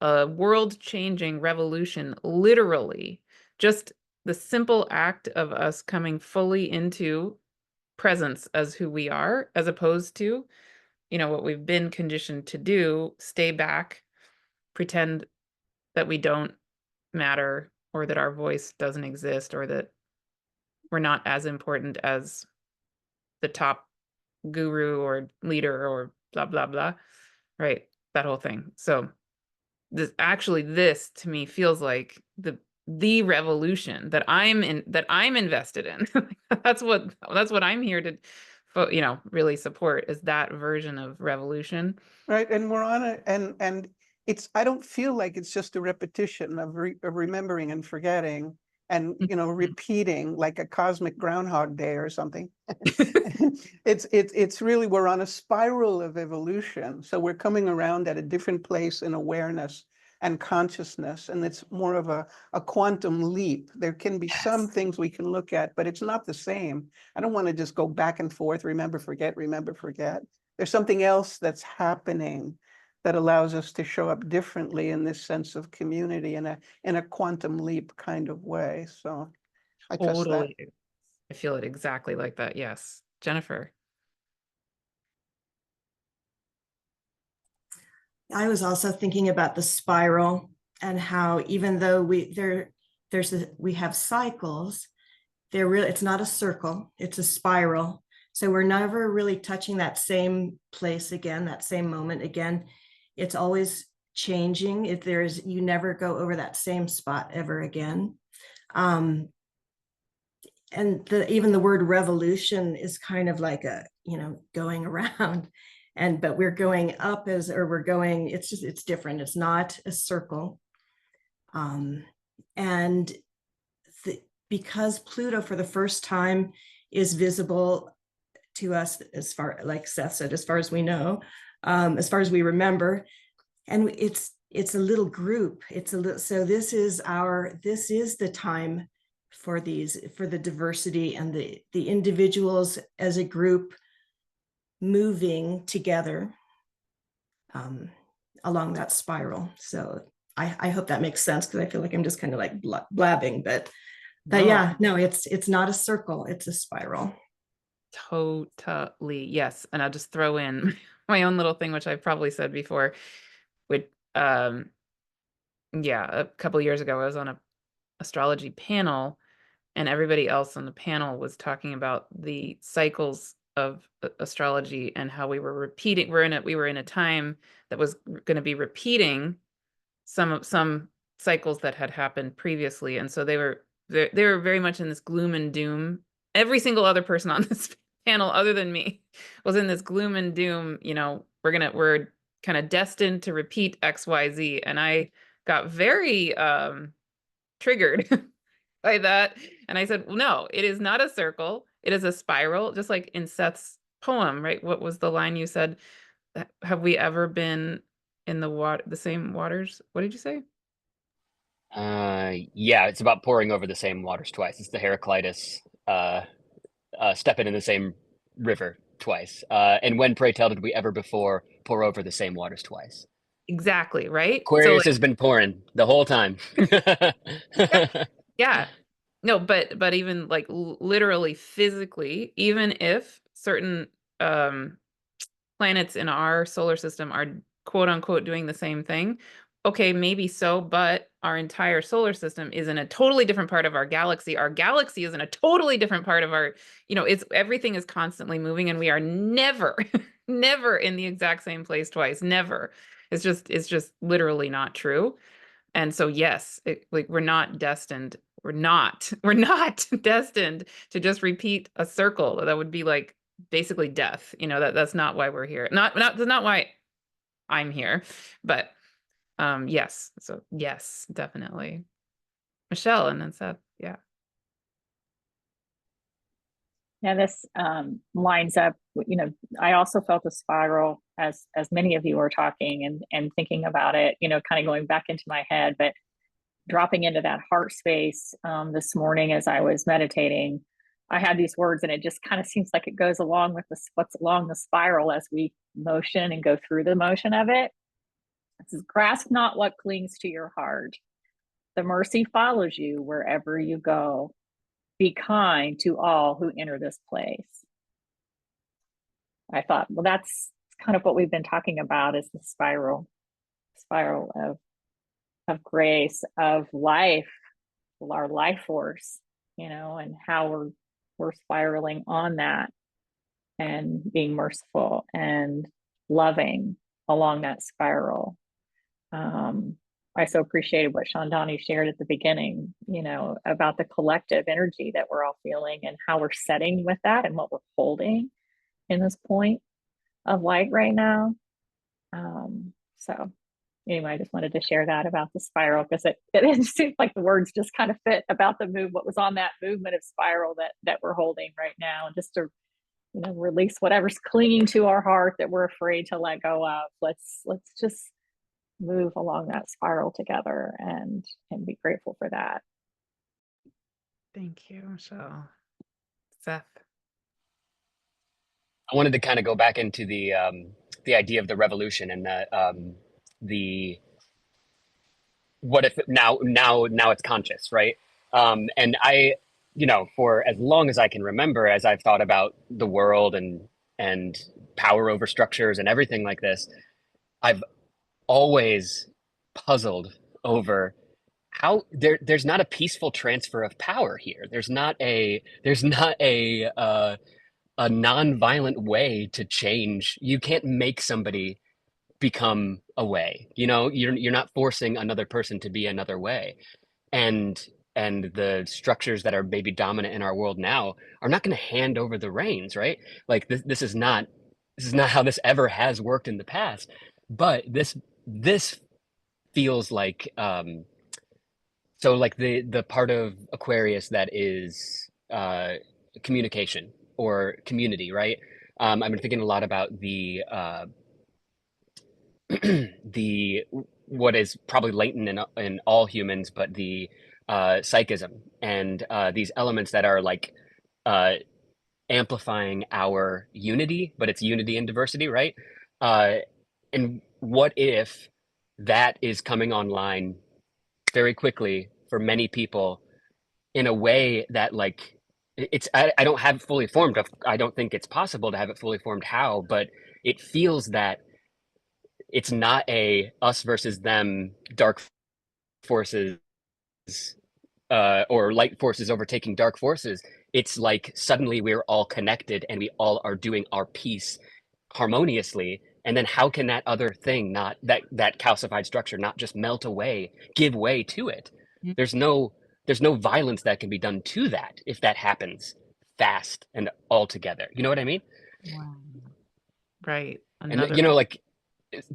a world-changing revolution, literally. Just the simple act of us coming fully into presence as who we are, as opposed to, you know, what we've been conditioned to do, stay back, pretend that we don't matter, or that our voice doesn't exist, or that we're not as important as the top guru or leader or blah, blah, blah. Right. That whole thing. So this to me feels like the revolution that I'm invested in. That's what I'm here to, you know, really support, is that version of revolution. Right, and we're on it, and it's, I don't feel like it's just a repetition of remembering and forgetting, and you know, repeating like a cosmic Groundhog Day or something. It's really, we're on a spiral of evolution, so we're coming around at a different place in awareness and consciousness, and it's more of a quantum leap. There can be some things we can look at, but it's not the same. I don't want to just go back and forth, remember, forget, remember, forget. There's something else that's happening that allows us to show up differently in this sense of community in a quantum leap kind of way. So I trust that. Totally. I feel it exactly like that. Yes. Jennifer. I was also thinking about the spiral, and how even though we have cycles, it's not a circle, it's a spiral. So we're never really touching that same place again, that same moment again. It's always changing. You never go over that same spot ever again. And even the word revolution is kind of like a, you know, going around, but we're going up it's different. It's not a circle. And because Pluto for the first time is visible to us, as far, like Seth said, as far as we know, as far as we remember, and it's a little group. So this is the time for the diversity and the individuals as a group moving together along that spiral. So I hope that makes sense, because I feel like I'm just kind of like blabbing, but yeah, no, it's not a circle, it's a spiral. Totally. Yes. And I'll just throw in my own little thing, which I've probably said before. Yeah, a couple of years ago, I was on a astrology panel, and everybody else on the panel was talking about the cycles of astrology and how we were repeating. We were in a time that was going to be repeating some cycles that had happened previously, and so they were very much in this gloom and doom. Every single other person on this panel, other than me, was in this gloom and doom. You know, we're kind of destined to repeat XYZ, and I got very triggered by that. And I said, well, no, it is not a circle. It is a spiral, just like in Seth's poem, right? What was the line you said? Have we ever been in the same waters? What did you say? Yeah, it's about pouring over the same waters twice. It's the Heraclitus stepping in the same river twice. And when, pray tell, did we ever before pour over the same waters twice? Exactly, right? Aquarius has been pouring the whole time. Yeah. No, but even like literally physically, even if certain planets in our solar system are quote unquote doing the same thing, okay, maybe so, but our entire solar system is in a totally different part of our galaxy. Our galaxy is in a totally different part of our, you know, everything is constantly moving, and we are never, never in the exact same place twice. Never. It's just literally not true. And so, yes, like we're not destined. We're not destined to just repeat a circle. That would be like basically death. You know, that's not why we're here. That's not why I'm here. But yes. So yes, definitely. Michelle and then Seth. Yeah. Yeah, this lines up. You know, I also felt a spiral as many of you were talking and thinking about it. You know, kind of going back into my head. But dropping into that heart space this morning as I was meditating, I had these words, and it just kind of seems like it goes along with what's along the spiral as we motion and go through the motion of it. It says, grasp not what clings to your heart. The mercy follows you wherever you go. Be kind to all who enter this place. I thought, well, that's kind of what we've been talking about, is the spiral of grace, of life, our life force, you know, and how we're spiraling on that and being merciful and loving along that spiral. I so appreciated what Chandani shared at the beginning, you know, about the collective energy that we're all feeling and how we're setting with that and what we're holding in this point of light right now. So anyway, I just wanted to share that about the spiral, because it seems like the words just kind of fit about what was on that movement of spiral that we're holding right now, and just to, you know, release whatever's clinging to our heart that we're afraid to let go of. Let's just move along that spiral together and be grateful for that. Thank you. So, Seth. I wanted to kind of go back into the idea of the revolution and the what if now it's conscious, right? And I, you know, for as long as I can remember, as I've thought about the world and power over structures and everything like this, I've always puzzled over how there's not a peaceful transfer of power here. There's not a non-violent way to change. You can't make somebody become a way, you know. You're not forcing another person to be another way, and the structures that are maybe dominant in our world now are not going to hand over the reins, right? Like this is not how this ever has worked in the past, but this feels like so like the part of Aquarius that is communication or community, right? I've been thinking a lot about the what is probably latent in all humans, but the psychism and these elements that are like amplifying our unity, but it's unity and diversity, right? And what if that is coming online very quickly for many people in a way that, like, I don't have it fully formed. I don't think it's possible to have it fully formed how, but it feels that it's not a us versus them, dark forces or light forces overtaking dark forces. It's like suddenly we're all connected and we all are doing our piece harmoniously. And then how can that other thing, not that calcified structure, not just melt away, give way to it? There's no violence that can be done to that if that happens fast and all together. You know what I mean? Wow. Right. And you know, like,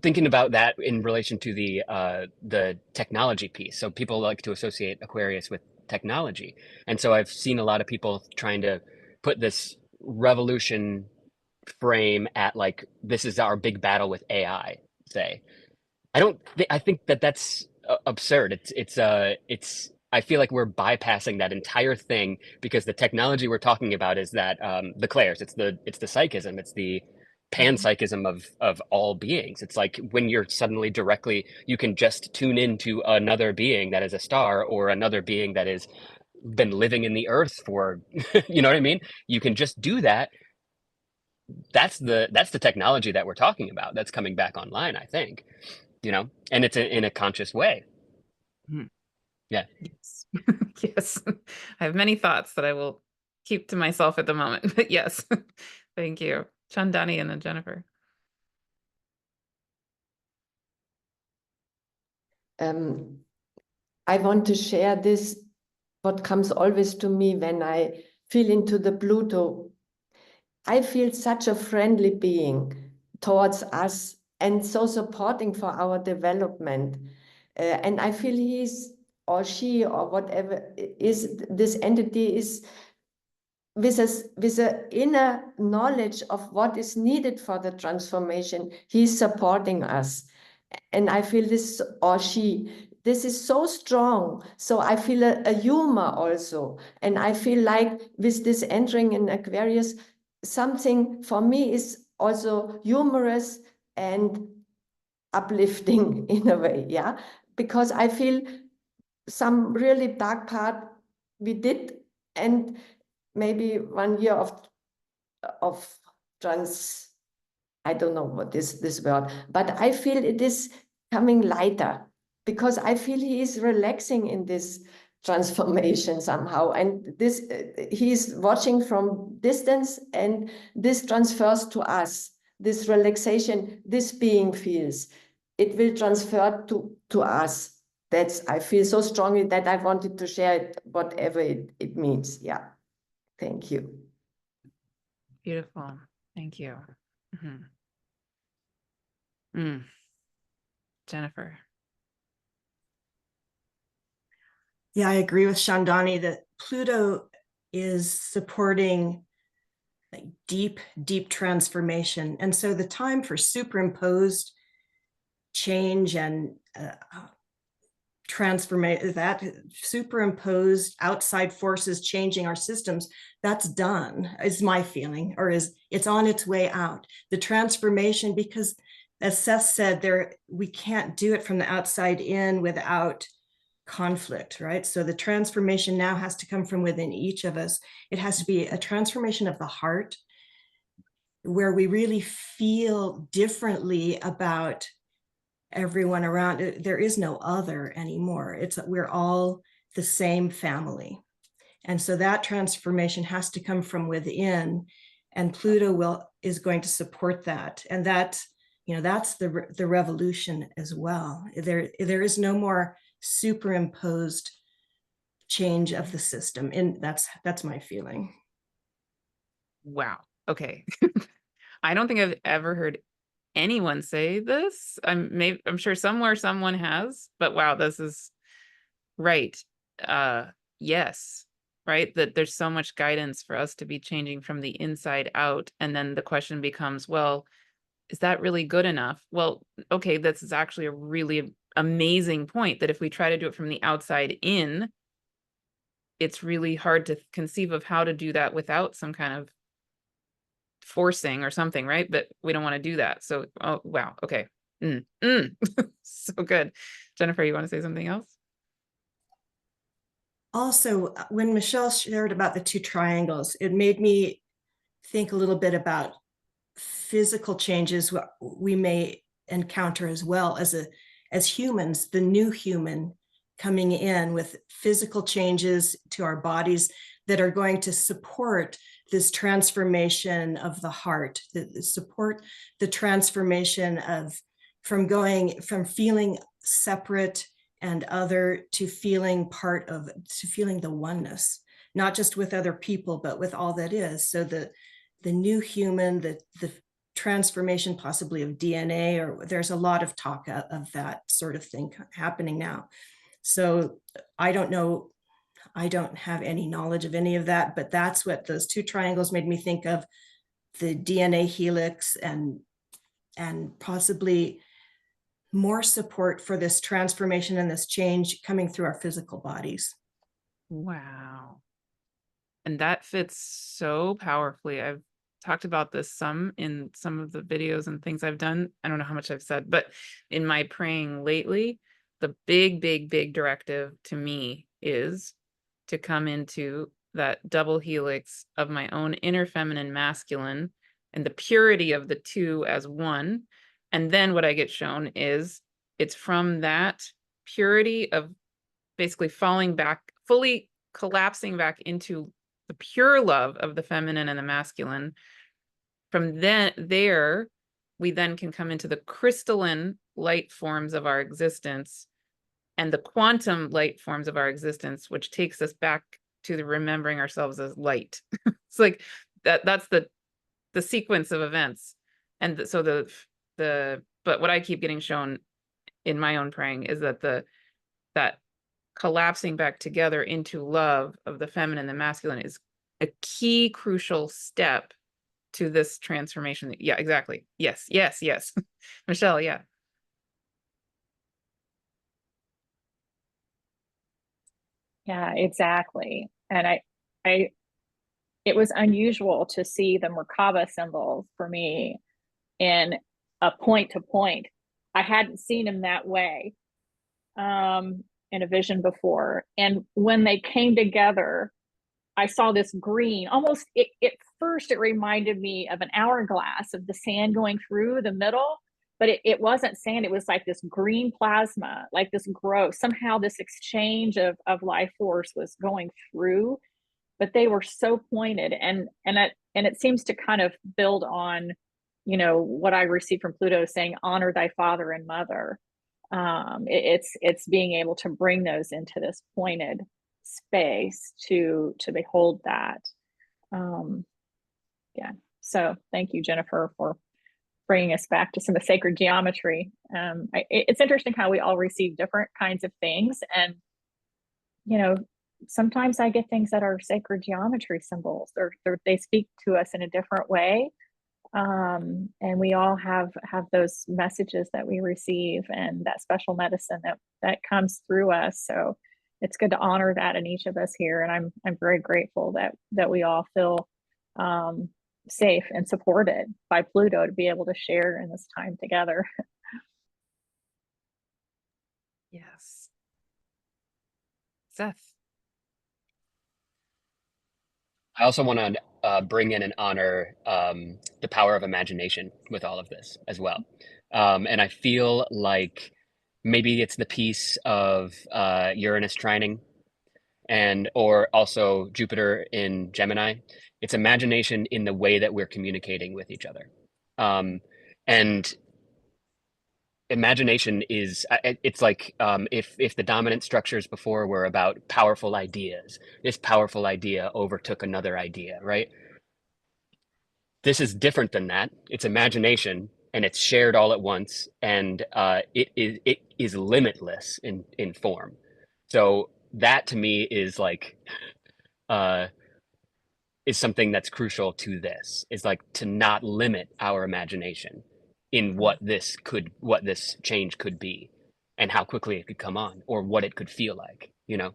thinking about that in relation to the technology piece. So people like to associate Aquarius with technology. And so I've seen a lot of people trying to put this revolution frame at, like, this is our big battle with AI, say. I think that's absurd. It's I feel like we're bypassing that entire thing, because the technology we're talking about is that the clairs, it's the psychism, it's the panpsychism of all beings. It's like when you're suddenly directly, you can just tune into another being that is a star, or another being that has been living in the earth for you know what I mean? You can just do that. That's the technology that we're talking about that's coming back online, I think, you know, and it's in a conscious way. Yeah. Yes. Yes. I have many thoughts that I will keep to myself at the moment, but yes. Thank you. Chandani and then Jennifer. I want to share this, what comes always to me when I feel into the Pluto. I feel such a friendly being towards us and so supporting for our development. And I feel he's or she or whatever is, this entity is with an inner knowledge of what is needed for the transformation. He's supporting us. And I feel this or she this is so strong. So I feel a humor also. And I feel like with this entering in Aquarius, something for me is also humorous and uplifting in a way, yeah? Because I feel some really dark part we did, and maybe 1 year of I don't know what is this word, but I feel it is coming lighter because I feel he is relaxing in this transformation somehow. And this, he is watching from distance, and this transfers to us, this relaxation, this being feels. It will transfer to us. That's, I feel so strongly that I wanted to share it, whatever it means. Yeah. Thank you. Beautiful. Thank you. Jennifer. Yeah, I agree with Chandani that Pluto is supporting like deep transformation. And so the time for superimposed change and transformation, that superimposed outside forces changing our systems, that's done, is my feeling, or is it's on its way out. The transformation, because as Seth said, we can't do it from the outside in without conflict, right? So the transformation now has to come from within each of us. It has to be a transformation of the heart, where we really feel differently about everyone around. There is no other anymore. We're all the same family. And so that transformation has to come from within, and Pluto is going to support that. And that's the revolution as well. There is no more superimposed change of the system, and that's my feeling. Wow. Okay. I don't think I've ever heard anyone say this. I'm sure somewhere someone has, but wow, this is right. Yes. Right. That there's so much guidance for us to be changing from the inside out. And then the question becomes, well, is that really good enough? Well, okay, this is actually a really amazing point, that if we try to do it from the outside in, it's really hard to conceive of how to do that without some kind of forcing or something, right? But we don't want to do that. So, oh, wow. Okay. So good. Jennifer, you want to say something else? Also, when Michelle shared about the 2 triangles, it made me think a little bit about physical changes we may encounter as well as humans, the new human coming in with physical changes to our bodies that are going to support this transformation of the heart, support the transformation from feeling separate and other to feeling feeling the oneness, not just with other people, but with all that is. So the new human, the transformation possibly of DNA, or there's a lot of talk of that sort of thing happening now. So I don't know, I don't have any knowledge of any of that, but that's what those 2 triangles made me think of, the DNA helix, and possibly more support for this transformation and this change coming through our physical bodies. Wow. And that fits so powerfully. I've talked about this some in some of the videos and things I've done. I don't know how much I've said, but in my praying lately, the big directive to me is to come into that double helix of my own inner feminine masculine and the purity of the 2 as one. And then what I get shown is it's from that purity of basically falling back, fully collapsing back into the pure love of the feminine and the masculine. From there, we then can come into the crystalline light forms of our existence and the quantum light forms of our existence, which takes us back to the remembering ourselves as light. It's like that's the sequence of events. And so but what I keep getting shown in my own praying is that that collapsing back together into love of the feminine and the masculine is a key crucial step to this transformation. Yeah, exactly. Yes. Michelle, yeah. Yeah, exactly. And it was unusual to see the Merkaba symbols for me in a point to point. I hadn't seen them that way in a vision before. And when they came together, I saw this green, almost at first it reminded me of an hourglass of the sand going through the middle, but it wasn't sand. It was like this green plasma, like this growth. Somehow this exchange of life force was going through, but they were so pointed, and it seems to kind of build on, you know, what I received from Pluto saying, honor thy father and mother. It's being able to bring those into this pointed space to behold that. Yeah. So thank you, Jennifer, for bringing us back to some of the sacred geometry. It's interesting how we all receive different kinds of things, and you know, sometimes I get things that are sacred geometry symbols, or they speak to us in a different way. And we all have those messages that we receive, and that special medicine that comes through us. So it's good to honor that in each of us here, and I'm very grateful that we all feel safe and supported by Pluto to be able to share in this time together. Yes. Seth. I also want to bring in and honor the power of imagination with all of this as well. And I feel like maybe it's the piece of Uranus trining, or also Jupiter in Gemini. It's imagination in the way that we're communicating with each other. And imagination is, it's like if the dominant structures before were about powerful ideas, this powerful idea overtook another idea, right? This is different than that. It's imagination, and it's shared all at once, and it is limitless in form. So that to me is like is something that's crucial to this, is like to not limit our imagination in what this change could be, and how quickly it could come on, or what it could feel like. You know,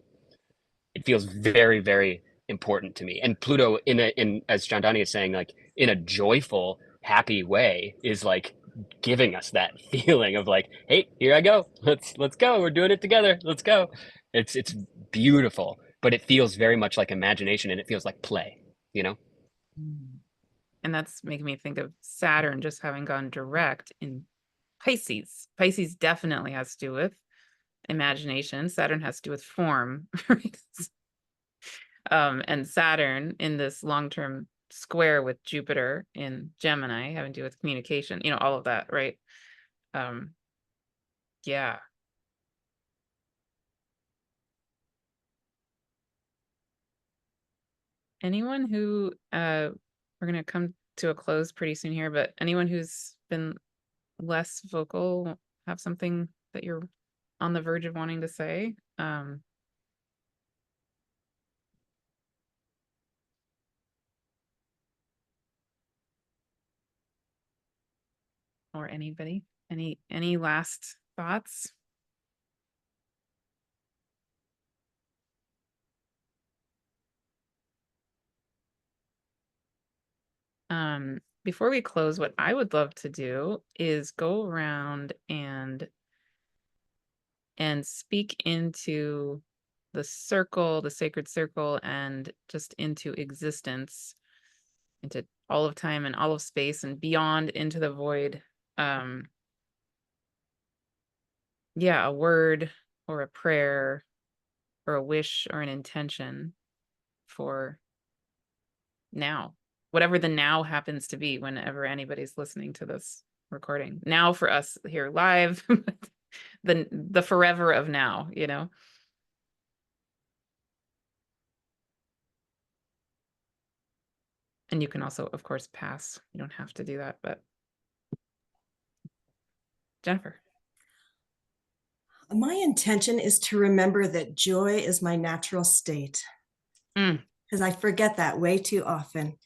it feels very, very important to me. And Pluto, in as Chandani is saying, like in a joyful, happy way, is like giving us that feeling of like, hey, here I go, let's go, we're doing it together, let's go. It's beautiful, but it feels very much like imagination, and it feels like play, you know. And that's making me think of Saturn just having gone direct in Pisces. Pisces definitely has to do with imagination. Saturn has to do with form, right? And Saturn in this long-term square with Jupiter in Gemini having to do with communication, you know, all of that, right? Yeah. Anyone who we're gonna come to a close pretty soon here, but anyone who's been less vocal, have something that you're on the verge of wanting to say? Or anybody? Any last thoughts? Before we close, what I would love to do is go around and speak into the circle, the sacred circle, and just into existence, into all of time and all of space and beyond, into the void. Yeah, a word or a prayer or a wish or an intention for now, whatever the now happens to be, whenever anybody's listening to this recording. Now for us here live, the forever of now, you know. And you can also, of course, pass. You don't have to do that, but Jennifer. My intention is to remember that joy is my natural state, because I forget that way too often.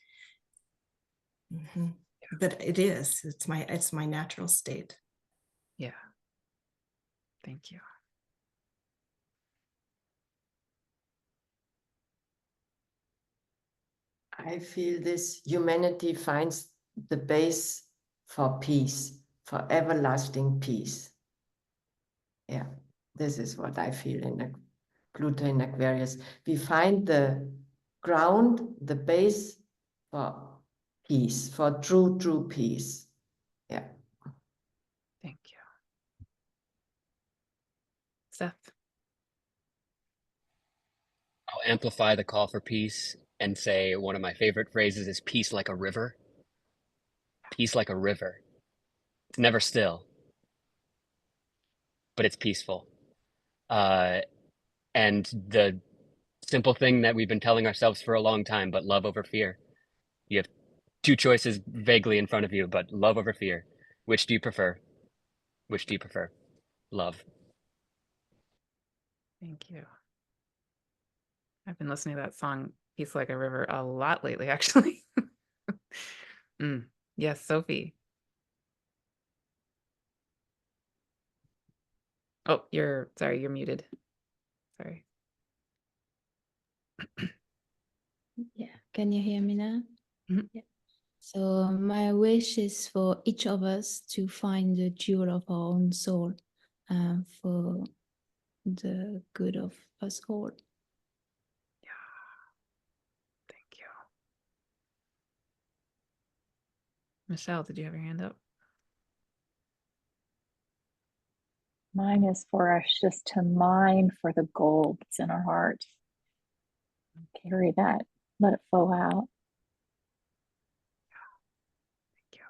But it is. It's my natural state. Yeah. Thank you. I feel this humanity finds the base for peace, for everlasting peace. Yeah, this is what I feel in Pluto in Aquarius. We find the ground, the base for peace, for true peace. Yeah. Thank you. Seth. I'll amplify the call for peace and say one of my favorite phrases is peace like a river. Peace like a river. It's never still, but it's peaceful. And the simple thing that we've been telling ourselves for a long time, but love over fear. You have two choices vaguely in front of you, but love over fear. Which do you prefer? Which do you prefer? Love. Thank you. I've been listening to that song, Peace Like a River, a lot lately, actually. Yes, Sophie. Oh, you're muted. Sorry. Yeah, can you hear me now? Mhm. Yeah. So my wish is for each of us to find the jewel of our own soul, for the good of us all. Thank you. Michelle, did you have your hand up? Mine is for us just to mine for the gold that's in our heart. Carry that, let it flow out. Thank you.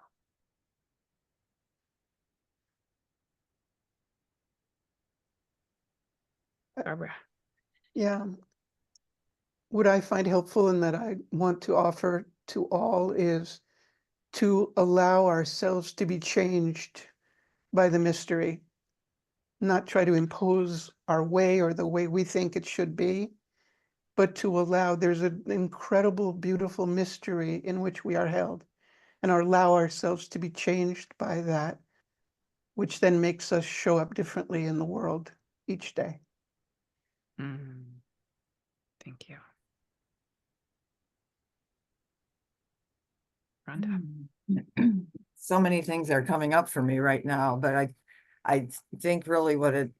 Barbara. Yeah. What I find helpful and that I want to offer to all is to allow ourselves to be changed by the mystery, not try to impose our way or the way we think it should be, but to allow, there's an incredible, beautiful mystery in which we are held, and allow ourselves to be changed by that, which then makes us show up differently in the world each day. Thank you. Rhonda. So many things are coming up for me right now, but I think really what it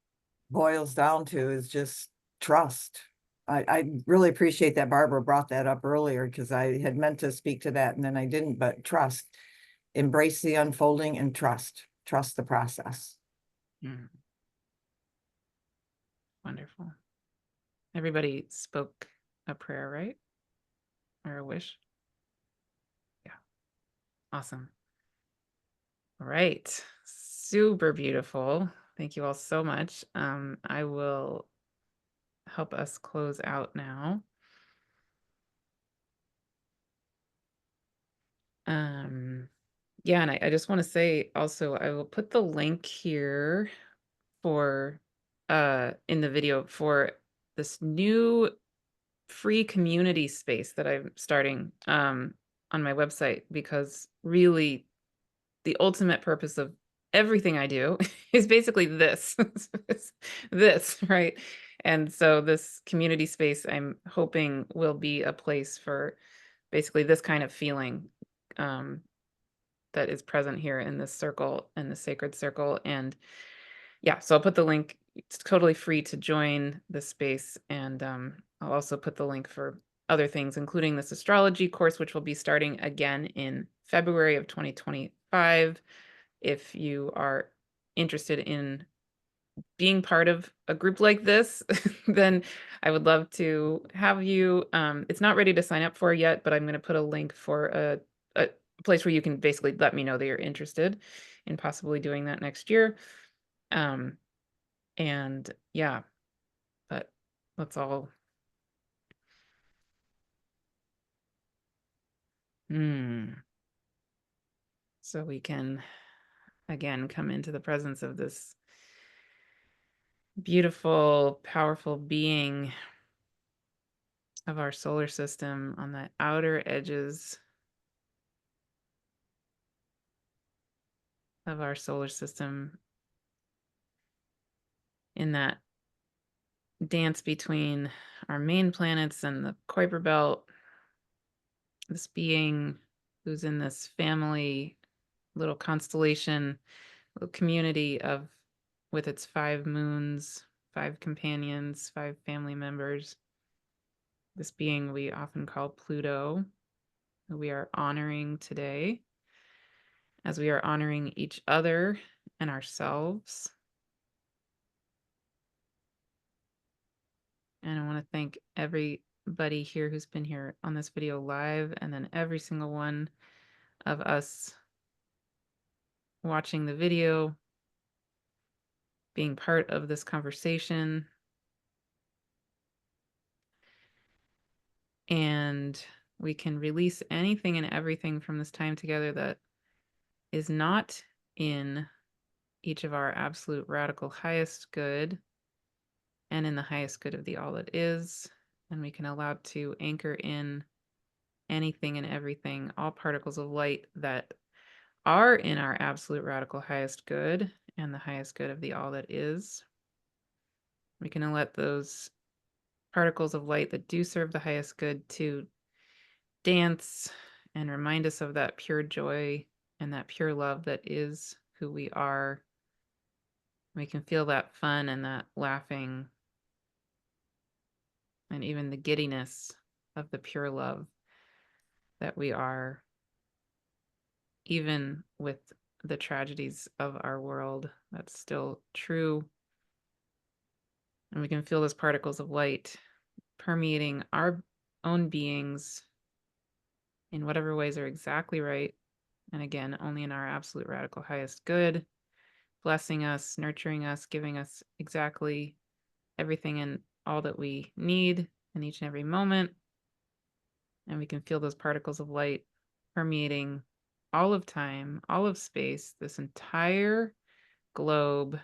boils down to is just trust. I really appreciate that Barbara brought that up earlier, because I had meant to speak to that and then I didn't, but trust. Embrace the unfolding and trust the process. Wonderful. Everybody spoke a prayer, right? Or a wish? Yeah. Awesome. All right. Super beautiful. Thank you all so much. I will help us close out now. Yeah, and I just want to say also, I will put the link here for in the video for this new free community space that I'm starting on my website, because really the ultimate purpose of everything I do is basically this, this, right? And so this community space, I'm hoping, will be a place for basically this kind of feeling that is present here in this circle, in the sacred circle. And yeah, so I'll put the link. It's totally free to join the space. And I'll also put the link for other things, including this astrology course, which will be starting again in February of 2025. If you are interested in being part of a group like this, then I would love to have you. It's not ready to sign up for yet, but I'm going to put a link for a place where you can basically let me know that you're interested in possibly doing that next year. And yeah, but let's all so we can again come into the presence of this beautiful, powerful being of our solar system on the outer edges of our solar system, in that dance between our main planets and the Kuiper belt, this being who's in this family, little constellation, little community of, with its 5 moons, 5 companions, 5 family members. This being we often call Pluto, who we are honoring today, as we are honoring each other and ourselves. And I want to thank everybody here who's been here on this video live, and then every single one of us watching the video, being part of this conversation. And we can release anything and everything from this time together that is not in each of our absolute radical highest good and in the highest good of the all that is. And we can allow to anchor in anything and everything, all particles of light that are in our absolute radical highest good and the highest good of the all that is. We can let those particles of light that do serve the highest good to dance and remind us of that pure joy and that pure love that is who we are. We can feel that fun and that laughing and even the giddiness of the pure love that we are, even with the tragedies of our world. That's still true. And we can feel those particles of light permeating our own beings in whatever ways are exactly right. And again, only in our absolute radical highest good, blessing us, nurturing us, giving us exactly everything and all that we need in each and every moment. And we can feel those particles of light permeating all of time, all of space, this entire globe,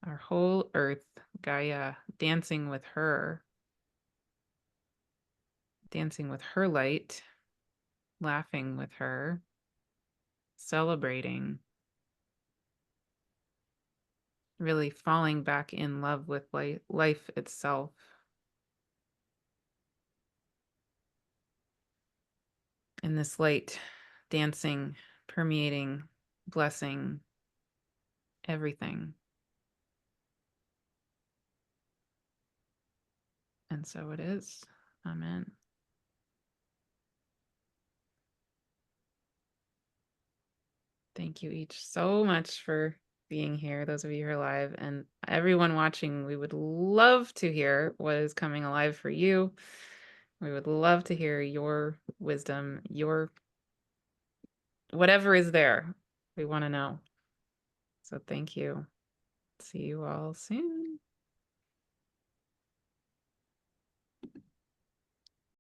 our whole earth, Gaia, dancing with her light, laughing with her, celebrating, really falling back in love with life itself. And this light dancing, permeating, blessing everything. And so it is. Amen. Thank you each so much for being here, those of you who are live, and everyone watching. We would love to hear what is coming alive for you. We would love to hear your wisdom, your whatever is there. We want to know. So thank you. See you all soon.